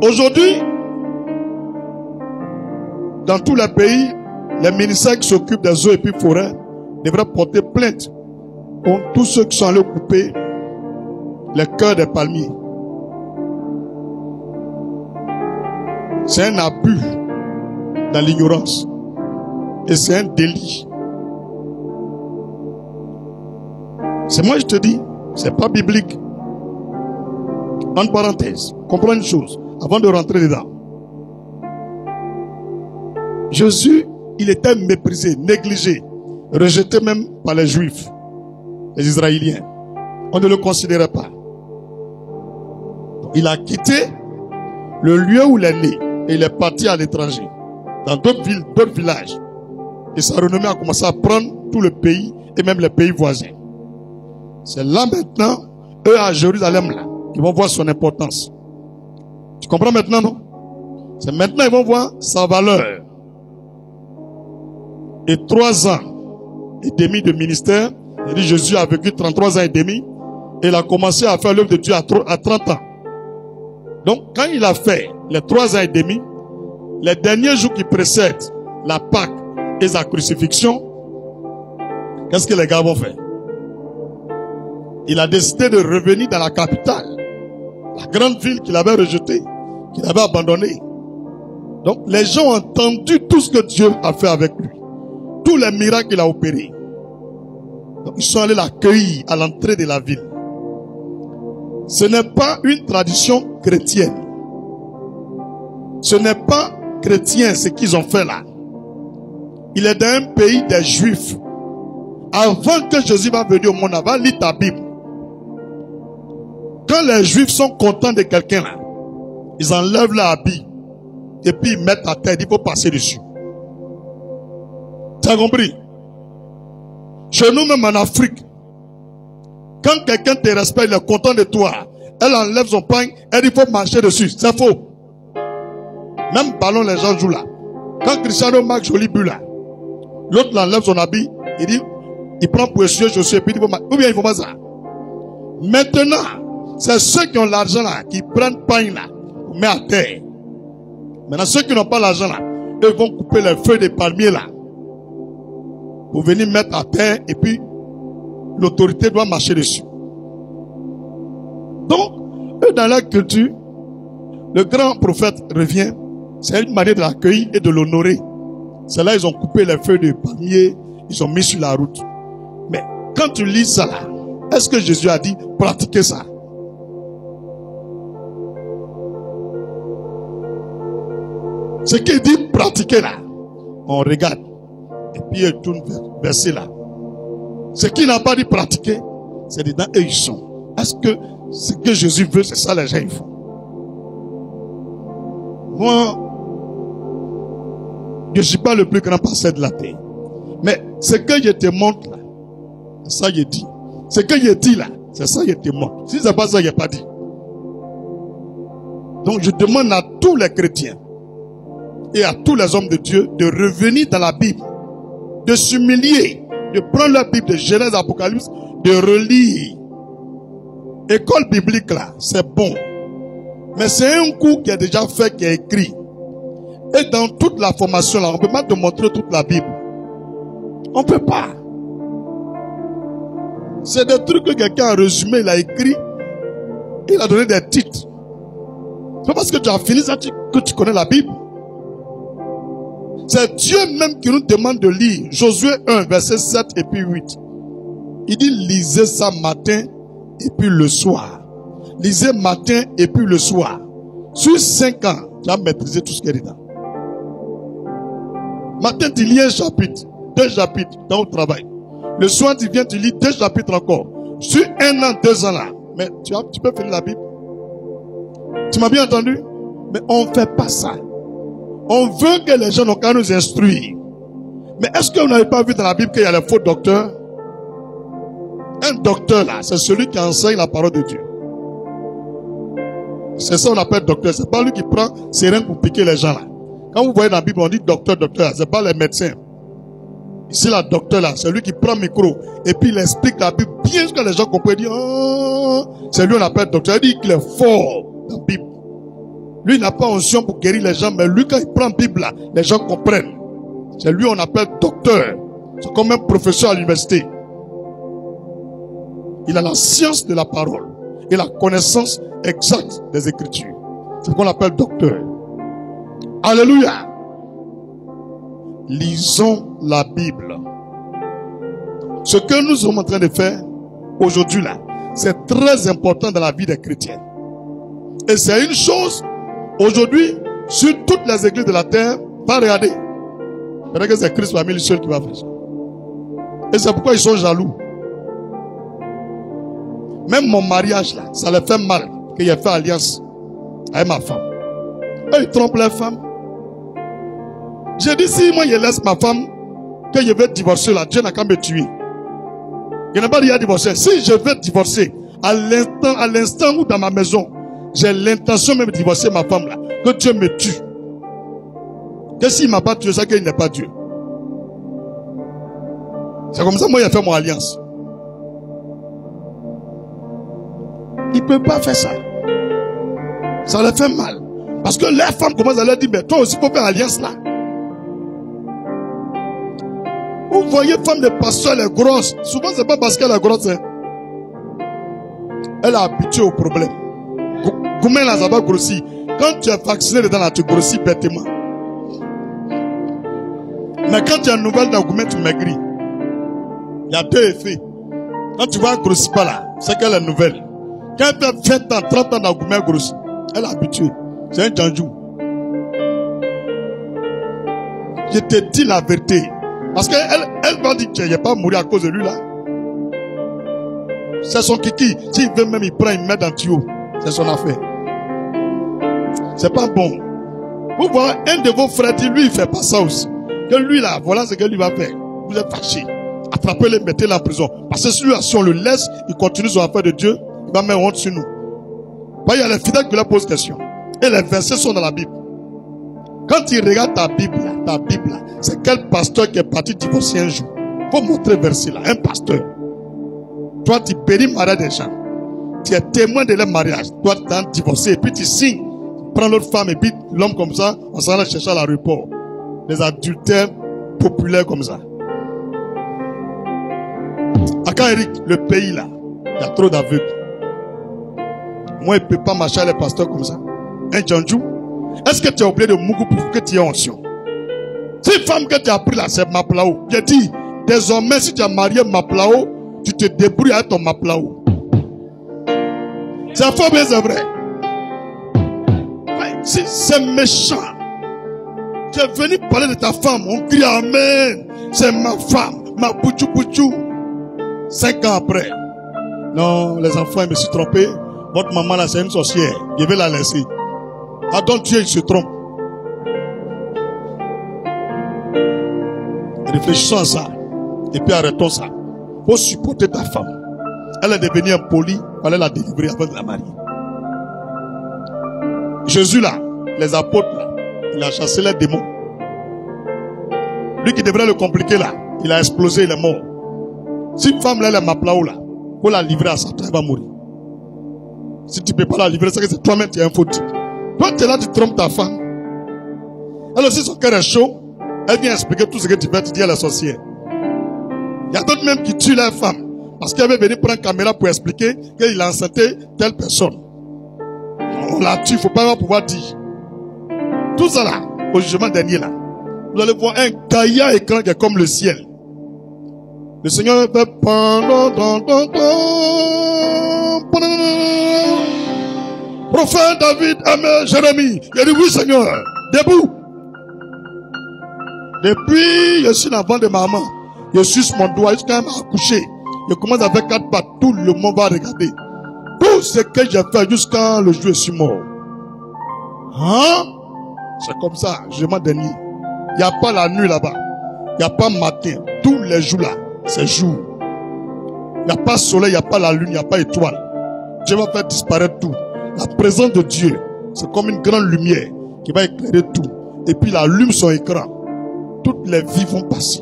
Aujourd'hui, dans tous les pays, les ministères qui s'occupent des eaux et puis forêts devraient porter plainte contre tous ceux qui sont allés couper les cœurs des palmiers. C'est un abus dans l'ignorance. Et c'est un délit. C'est moi je te dis, c'est pas biblique. En parenthèse, comprends une chose, avant de rentrer dedans. Jésus, il était méprisé, négligé, rejeté même par les Juifs, les Israéliens. On ne le considérait pas. Il a quitté le lieu où il est né et il est parti à l'étranger, dans d'autres villes, d'autres villages. Et sa renommée a commencé à prendre tout le pays et même les pays voisins. C'est là maintenant, eux à Jérusalem, là, qu'ils vont voir son importance. Tu comprends maintenant, non? C'est maintenant qu'ils vont voir sa valeur. Et 3 ans et demi de ministère, il dit Jésus a vécu 33 ans et demi, et il a commencé à faire l'œuvre de Dieu à 30 ans. Donc, quand il a fait les 3 ans et demi, les derniers jours qui précèdent la Pâque et sa crucifixion, qu'est-ce que les gars vont faire? Il a décidé de revenir dans la capitale, la grande ville qu'il avait rejetée, qu'il avait abandonnée. Donc, les gens ont entendu tout ce que Dieu a fait avec lui, tous les miracles qu'il a opérés. Donc, ils sont allés l'accueillir à l'entrée de la ville. Ce n'est pas une tradition chrétienne. Ce n'est pas chrétien ce qu'ils ont fait là. Il est dans un pays des Juifs. Avant que Jésus va venir au monde, va lire ta Bible. Quand les Juifs sont contents de quelqu'un là, ils enlèvent leur habit et puis ils mettent à terre, il faut passer dessus. Tu as compris? Chez nous même en Afrique, quand quelqu'un te respecte, il est content de toi, elle enlève son pain, elle dit il faut marcher dessus. C'est faux. Même ballon les gens jouent là. Quand Cristiano marque joli but là, l'autre l'enlève son habit, il dit, il prend pour essuyer chaussures et puis il faut marcher. Ou bien il faut pas ça. Maintenant, c'est ceux qui ont l'argent là, qui prennent pain là, met à terre. Maintenant, ceux qui n'ont pas l'argent là, eux vont couper les feuilles des palmiers là, pour venir mettre à terre et puis l'autorité doit marcher dessus. Donc, eux dans leur culture, le grand prophète revient, c'est une manière de l'accueillir et de l'honorer. C'est là ils ont coupé les feuilles de palmier, ils ont mis sur la route. Mais quand tu lis ça là, est-ce que Jésus a dit pratiquez ça? Ce qu'il dit pratiquer là, on regarde et puis il tourne verset là. Ce qu'il n'a pas dit pratiquer, c'est dedans eux ils sont. Est-ce que ce que Jésus veut, c'est ça les gens ils font? Moi, je ne suis pas le plus grand pasteur de la terre. Mais ce que je te montre là, c'est ça que je dis. Ce que je dis là, c'est ça que je te montre. Si ce n'est pas ça, je n'ai pas dit. Donc je demande à tous les chrétiens et à tous les hommes de Dieu de revenir dans la Bible, de s'humilier, de prendre la Bible de Genèse, Apocalypse, de relire. École biblique là, c'est bon. Mais c'est un cours qui est déjà fait, qui est écrit. Et dans toute la formation là, on ne peut pas te montrer toute la Bible. On ne peut pas. C'est des trucs que quelqu'un a résumé, il a écrit, il a donné des titres. C'est pas parce que tu as fini ça que tu connais la Bible. C'est Dieu même qui nous demande de lire Josué 1, verset 7 et puis 8. Il dit lisez ça matin et puis le soir. Lisez matin et puis le soir. Sur 5 ans, tu as maîtrisé tout ce qui est dedans. Matin, tu lis un chapitre, 2 chapitres dans le travail. Le soir, tu viens, tu lis 2 chapitres encore. Sur 1 an, 2 ans là. Mais tu peux finir la Bible. Tu m'as bien entendu? Mais on ne fait pas ça. On veut que les gens n'ont qu'à nous instruire. Mais est-ce que vous n'avez pas vu dans la Bible qu'il y a les faux docteurs? Un docteur là, c'est celui qui enseigne la parole de Dieu. C'est ça qu'on appelle docteur. C'est pas lui qui prend ses reins pour piquer les gens là. Quand vous voyez dans la Bible, on dit docteur, docteur. C'est pas les médecins. Ici, la docteur là, c'est lui qui prend le micro et puis il explique la Bible bien ce que les gens comprennent. Dire, oh, c'est lui on appelle docteur. Il dit qu'il est fort dans la Bible. Lui, il n'a pas onction pour guérir les gens, mais lui, quand il prend la Bible là, les gens comprennent. C'est lui on appelle docteur. C'est comme un professeur à l'université. Il a la science de la parole et la connaissance exacte des Écritures. C'est ce qu'on appelle docteur. Alléluia. Lisons la Bible. Ce que nous sommes en train de faire aujourd'hui là, c'est très important dans la vie des chrétiens. Et c'est une chose, aujourd'hui, sur toutes les églises de la terre, va regarder. Peut-être que c'est Christ parmi les seuls qui va faire ça. Et c'est pourquoi ils sont jaloux. Même mon mariage là, ça leur fait mal qu'il ait fait alliance avec ma femme. Et ils trompent les femmes. J'ai dit, si moi je laisse ma femme, que je vais divorcer là, Dieu n'a qu'à me tuer. Il n'a pas dit à divorcer. Si je vais divorcer, à l'instant où dans ma maison, j'ai l'intention même de divorcer ma femme là, que Dieu me tue. Que s'il ne m'a pas tué, c'est qu'il n'est pas Dieu. C'est comme ça, moi, j'ai fait mon alliance. Il ne peut pas faire ça. Ça leur fait mal. Parce que les femmes commencent à leur dire, mais toi aussi, il faut faire alliance là. Vous voyez, femme de pasteur, elle est grosse. Souvent, c'est pas parce qu'elle est grosse. Hein. Elle est habituée au problème. Goumé là, ça va grossir. Quand tu es vacciné dedans là, tu grossis bêtement. Mais quand tu as une nouvelle dans Goumé, tu maigris. Il y a deux effets. Quand tu vois grossir pas là, c'est qu'elle est nouvelle. Quand elle fait 20 ans, 30 ans dans Goumé, elle grossit. Elle est habituée. C'est un janjou. Je te dis la vérité. Parce qu'elle va dire qu'il n'est pas mourir à cause de lui là. C'est son kiki. S'il veut même, il prend, il met dans le tuyau. C'est son affaire. C'est pas bon. Vous voyez, un de vos frères dit, lui, il fait pas ça aussi. Que lui là, voilà ce que lui va faire. Vous êtes fâchés. Attrapez-le, mettez-le en prison. Parce que celui-là, si on le laisse, il continue son affaire de Dieu, il va mettre honte sur nous. Il y a les fidèles qui leur posent question. Et les versets sont dans la Bible. Quand tu regardes ta Bible, c'est quel pasteur qui est parti divorcer un jour? Faut montrer le verset là, un pasteur. Toi, tu péris le mariage des gens. Tu es témoin de leur mariage. Toi, tu as divorcé et puis tu signes. Tu prends l'autre femme et puis l'homme comme ça, on s'en va chercher à l'aéroport. Les adultères populaires comme ça. À quand Eric, le pays là, il y a trop d'aveugles. Moi, il ne peut pas marcher à les pasteurs comme ça. Un Djanjou. Est-ce que tu as oublié de Mougou pour que tu aies onction? Cette femme que tu as pris là, c'est Maplao. J'ai dit, désormais, si tu as marié Maplao, tu te débrouilles avec ton Maplao. C'est faux, mais c'est vrai. C'est méchant. Tu es venu parler de ta femme, on crie Amen. C'est ma femme, ma bouchou bouchou. 5 ans après. Non, les enfants, je me suis trompé. Votre maman là, c'est une sorcière. Je vais la laisser. Ah donc Dieu, il se trompe. Réfléchissons à ça. Et puis arrêtons ça. Faut supporter ta femme. Elle est devenue impolie. Il fallait la délivrer avant de la marier. Jésus là, les apôtres là, il a chassé les démons. Lui qui devrait le compliquer là, il a explosé, il est mort. Si une femme là, elle est Maplao là, faut la livrer à Satan, elle va mourir. Si tu ne peux pas la livrer, c'est que c'est toi-même qui es un faux type. Toi, tu es là, tu trompes ta femme. Elle aussi, son cœur est chaud. Elle vient expliquer tout ce que tu fais, tu dis à la sorcière. Il y a d'autres même qui tuent leur femme. Parce qu'elle veut venir prendre une caméra pour expliquer qu'il a enceinté telle personne. On la tue, il ne faut pas pouvoir dire. Tout ça là, au jugement dernier là, vous allez voir un gaillard écran qui est comme le ciel. Le Seigneur fait prophète David, Amen, Jérémie. Il a dit oui Seigneur, debout. Depuis, je suis l'enfant de maman. Je suce mon doigt jusqu'à m'accoucher. Je commence à faire 4 pattes. Tout le monde va regarder. Tout ce que j'ai fait jusqu'à le jour où je suis mort. Hein? C'est comme ça, jugement dernier. Il n'y a pas la nuit là-bas. Il n'y a pas matin. Tous les jours là, c'est jour. Il n'y a pas soleil, il n'y a pas la lune, il n'y a pas étoile. Dieu va faire disparaître tout. La présence de Dieu, c'est comme une grande lumière qui va éclairer tout. Et puis il allume son écran. Toutes les vies vont passer.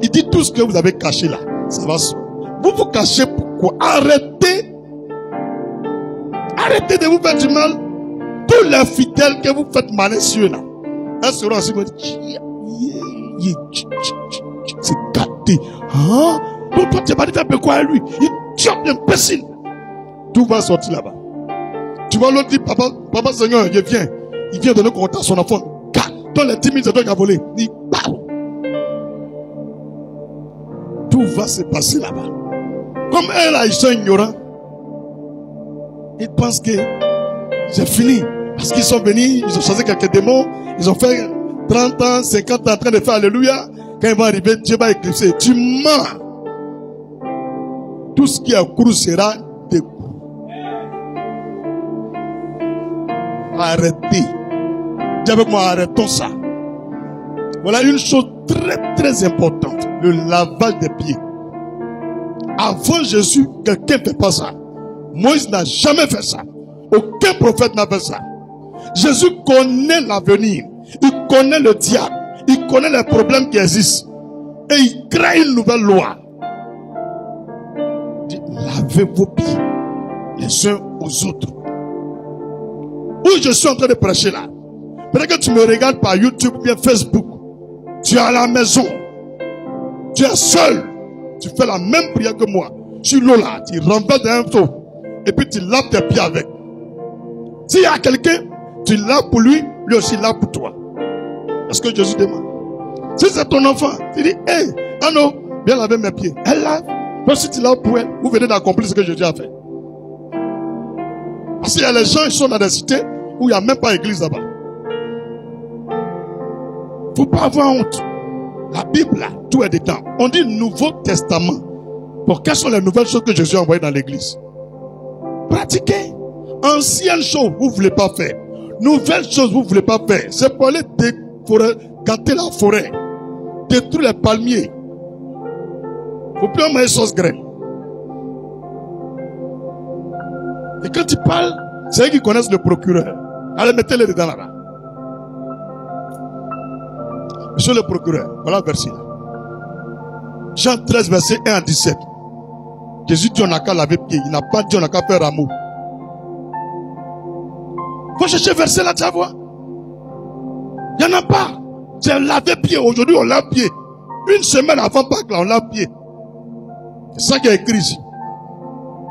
Il dit tout ce que vous avez caché là, ça va sortir. Vous vous cachez pourquoi? Arrêtez. Arrêtez de vous faire du mal. Tous les fidèles que vous faites malin sur eux là, elles seront ainsi comme c'est gâté. Hein? Donc toi tu vas dire un peu quoi à lui? Il chope l'imbécile. Tout va sortir là-bas. Tu vois l'autre dire, papa Seigneur, il vient donner compte à son enfant. Dans les 10 000, c'est toi qui as volé. Il parle. Tout va se passer là-bas. Comme eux là, ils sont ignorants. Ils pensent que c'est fini. Parce qu'ils sont venus, ils ont chassé quelques démons. Ils ont fait 30 ans, 50 ans en train de faire Alléluia. Quand ils vont arriver, Dieu va éclipser. Tu mens. Tout ce qui est couru sera découvert. Arrêtez. Dis avec moi, arrêtons ça. Voilà une chose très très importante. Le lavage des pieds. Avant Jésus, quelqu'un ne fait pas ça. Moïse n'a jamais fait ça. Aucun prophète n'a fait ça. Jésus connaît l'avenir. Il connaît le diable. Il connaît les problèmes qui existent. Et il crée une nouvelle loi. Il dit, lavez vos pieds les uns aux autres. Où je suis en train de prêcher là. Peut-être que tu me regardes par YouTube ou bien Facebook. Tu es à la maison. Tu es seul. Tu fais la même prière que moi. Sur l'eau là, tu renverses dans un seau. Et puis tu laves tes pieds avec. S'il y a quelqu'un, tu laves pour lui, lui aussi lave pour toi. Est-ce que Jésus demande? Si c'est ton enfant, tu dis, hey, ah non, viens laver mes pieds. Elle lave. Toi si tu laves pour elle, vous venez d'accomplir ce que Jésus a fait. Parce qu'il y a les gens qui sont dans des cités où il n'y a même pas d'église là-bas. Il ne faut pas avoir honte. La Bible, là, tout est dedans. On dit Nouveau Testament. Pour quelles sont les nouvelles choses que Jésus a envoyées dans l'église? Pratiquez. Anciennes choses, vous ne voulez pas faire. Nouvelles choses, vous ne voulez pas faire. C'est pour aller gâter la forêt. Détruire les palmiers. Il ne faut plus envoyer sauce graine. Et quand tu parles, c'est eux qui connaissent le procureur. Allez, mettez-les dedans là-bas. Monsieur le procureur, voilà le verset là. Jean 13, verset 1 à 17. Jésus dit on n'a qu'à laver pied. Il n'a pas dit on n'a qu'à faire rameau. Faut chercher le verset là, tu vas voir. Il n'y en a pas. C'est laver pied. Aujourd'hui, on lave pied. Une semaine avant Pâques, là, on lave pied. C'est ça qui est écrit ici.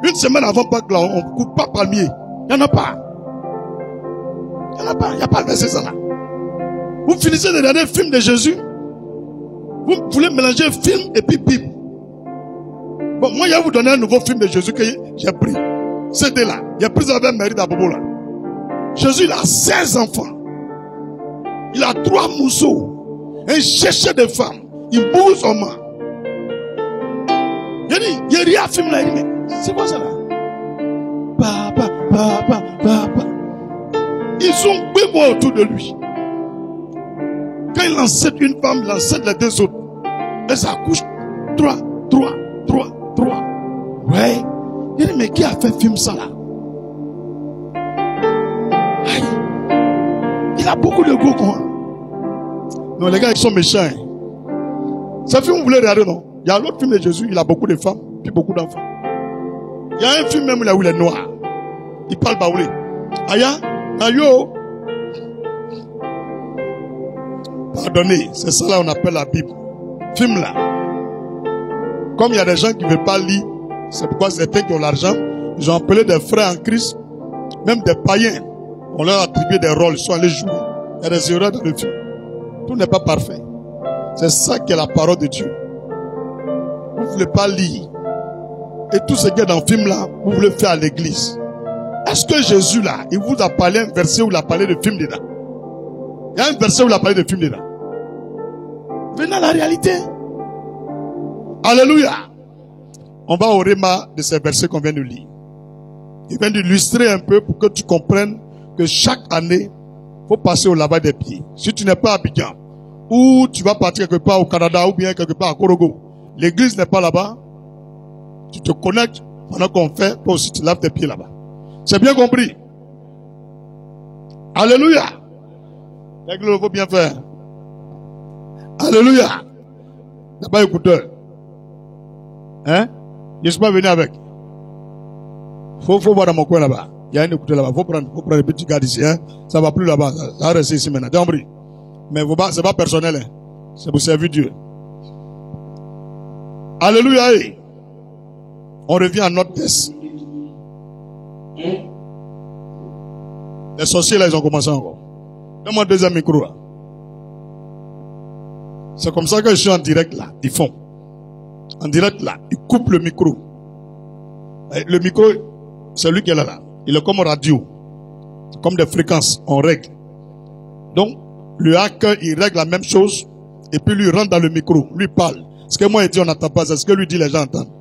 Une semaine avant Pâques, là, on ne coupe pas palmier. Il n'y en a pas. Il n'y en a pas. Il n'y a pas le verset ça là. Vous finissez de regarder le film de Jésus. Vous voulez mélanger film et puis Bible. Bon, moi, je vais vous donner un nouveau film de Jésus que j'ai pris. C'était là. J'ai pris avec Marie d'Abobo là. Jésus, il a 16 enfants. Il a 3 mousseaux. Et il cherchait des femmes. Il bouge son main. Il y a un film là. Il dit, mais c'est quoi ça là? Papa, papa, papa. Ils sont bébés autour de lui. Quand il encède une femme, il encède les 2 autres. Elles s'accouchent. 3. Ouais. Il dit, mais qui a fait film ça là? Aïe. Il a beaucoup de goût, quoi. Non, les gars, ils sont méchants. Hein. Ce film, vous voulez regarder, non? Il y a l'autre film de Jésus, il a beaucoup de femmes, puis beaucoup d'enfants. Il y a un film même là où il est noir. Il parle baoulé. Aya, ayo. Pardonnez, c'est ça là on appelle la Bible. Film là. Comme il y a des gens qui ne veulent pas lire, c'est pourquoi certains qui ont l'argent, ils ont appelé des frères en Christ, même des païens. On leur a attribué des rôles, ils sont allés jouer. Il y a des erreurs dans le film. Tout n'est pas parfait. C'est ça qui est la parole de Dieu. Vous ne voulez pas lire. Et tout ce qui est dans le film là, vous voulez faire à l'église. Est-ce que Jésus là, il vous a parlé un verset où il a parlé de film dedans? Il y a un verset où il a parlé de film dedans. Venez à la réalité. Alléluia. On va au réma de ces versets qu'on vient de lire. Il vient d'illustrer un peu pour que tu comprennes que chaque année, il faut passer au lavage des pieds. Si tu n'es pas à Abidjan, ou tu vas partir quelque part au Canada, ou bien quelque part à Korogo, l'église n'est pas là-bas, tu te connectes pendant qu'on fait, toi aussi tu laves tes pieds là-bas. C'est bien compris? Alléluia. L'aigle le faut bien faire. Alléluia. Il n'y a pas d'écouteur. Hein? Je ne suis pas venu avec. Faut voir dans mon coin là-bas. Il y a un écouteur là-bas. Faut prendre les petits gars d'ici. Hein? Ça va plus là-bas. Ça va rester ici maintenant. T'as. Mais c'est pas personnel. Hein? C'est pour servir Dieu. Alléluia. On revient à notre test. Les sorciers là, ils ont commencé encore. Donne-moi un deuxième micro là. C'est comme ça que je suis en direct là. Ils font. En direct là. Ils coupent le micro. Le micro, c'est lui qui est là. Il est comme radio. Comme des fréquences. On règle. Donc, le hacker, il règle la même chose. Et puis lui rentre dans le micro. Lui parle. Ce que moi il dit, on n'entend pas. C'est ce que lui dit, les gens entendent.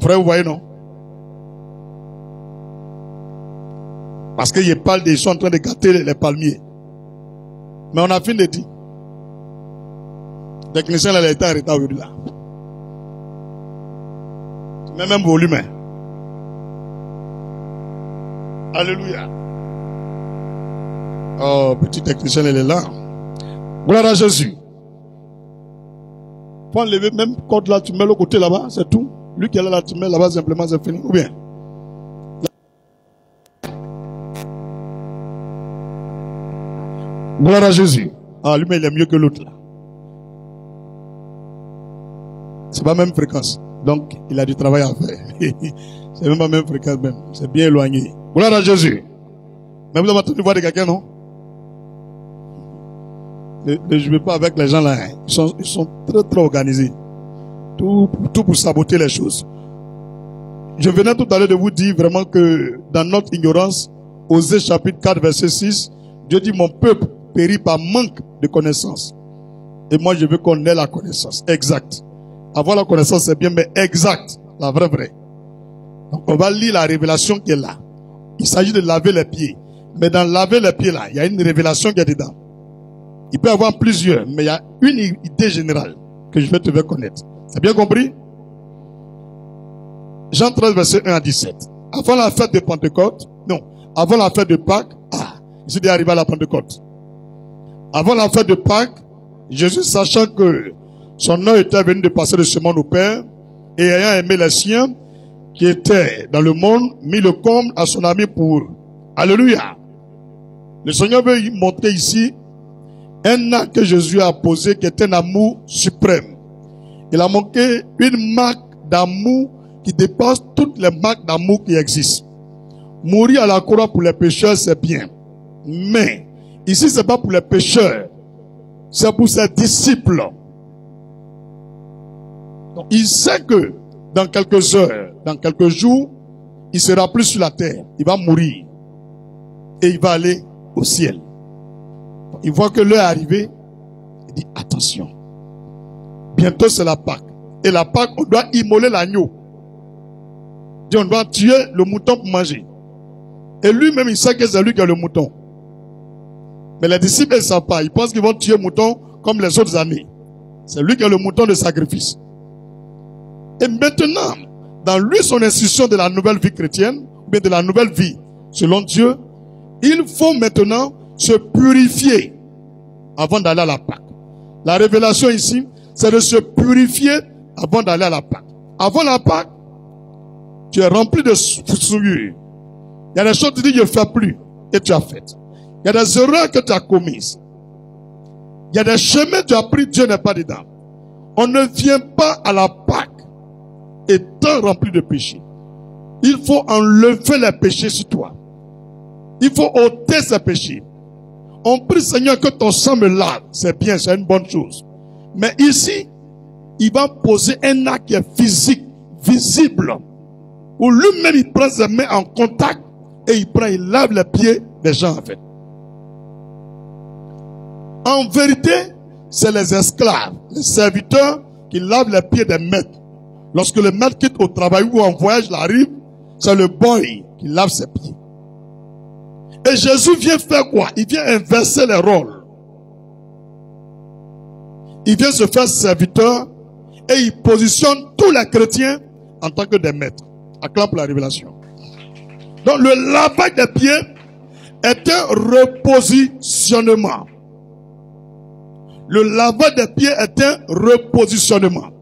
Frère, vous voyez, non? Parce qu'ils parlent, ils sont en train de gâter les palmiers. Mais on a fini de dire. Le technicien, là, il était en retard aujourd'hui, là. Même volume. Hein. Alléluia. Oh, petit technicien, il est là. Gloire à Jésus. Faut enlever même corde là, tu mets le côté là-bas, c'est tout. Lui qui est là, tu mets là-bas, simplement, c'est fini. Ou bien? Gloire à Jésus. Ah, lui, mais il est mieux que l'autre là. C'est pas la même fréquence. Donc, il a du travail à faire. C'est même pas la même fréquence même. C'est bien éloigné. Gloire à Jésus. Mais vous avez entendu voir de quelqu'un, non? Ne jouez pas avec les gens là. Hein. Ils sont très très organisés. Tout pour saboter les choses. Je venais tout à l'heure de vous dire vraiment que dans notre ignorance, Osée chapitre 4 verset 6, Dieu dit mon peuple périt par manque de connaissance. Et moi je veux qu'on ait la connaissance exacte. Avoir la connaissance c'est bien, mais exact, la vraie. Donc on va lire la révélation qui est là. Il s'agit de laver les pieds. Mais dans laver les pieds là, il y a une révélation qui est dedans. Il peut y avoir plusieurs, mais il y a une idée générale que je vais te faire connaître. C'est bien compris? Jean 13, verset 1 à 17. Avant la fête de Pentecôte, non, avant la fête de Pâques, il s'est arrivé à la Pentecôte. Avant la fête de Pâques, Jésus, sachant que son heure était venue de passer de ce monde au Père, et ayant aimé les siens qui étaient dans le monde, mit le comble à son ami pour. Alléluia. Le Seigneur veut montrer ici un acte que Jésus a posé qui est un amour suprême. Il a montré une marque d'amour qui dépasse toutes les marques d'amour qui existent. Mourir à la croix pour les pécheurs, c'est bien. Mais, ici, c'est pas pour les pécheurs. C'est pour ses disciples. Donc, il sait que dans quelques heures, dans quelques jours, il sera plus sur la terre. Il va mourir. Et il va aller au ciel. Il voit que l'heure est arrivée. Il dit, attention. Bientôt, c'est la Pâque. Et la Pâque, on doit immoler l'agneau. On doit tuer le mouton pour manger. Et lui-même, il sait que c'est lui qui a le mouton. Mais les disciples ne savent pas. Ils pensent qu'ils vont tuer le mouton comme les autres années. C'est lui qui a le mouton de sacrifice. Et maintenant, dans lui, son institution de la nouvelle vie chrétienne, mais de la nouvelle vie, selon Dieu, il faut maintenant se purifier avant d'aller à la Pâque. La révélation ici, c'est de se purifier avant d'aller à la Pâque. Avant la Pâque, tu es rempli de souillure. Il y a des choses que tu dis, je ne fais plus, et tu as fait. Il y a des erreurs que tu as commises. Il y a des chemins que tu as pris, Dieu n'est pas dedans. On ne vient pas à la Pâque étant rempli de péchés. Il faut enlever les péchés sur toi. Il faut ôter ces péchés. On prie, Seigneur, que ton sang me lave. C'est bien, c'est une bonne chose. Mais ici, il va poser un acte qui est physique, visible, où lui-même il prend ses mains en contact et il lave les pieds des gens en fait. En vérité, c'est les esclaves, les serviteurs qui lavent les pieds des maîtres. Lorsque le maître quitte au travail ou en voyage, il arrive, c'est le boy qui lave ses pieds. Et Jésus vient faire quoi? Il vient inverser les rôles. Il vient se faire serviteur et il positionne tous les chrétiens en tant que des maîtres. Acclame pour la révélation. Donc le lavage des pieds est un repositionnement. le lavage des pieds est un repositionnement.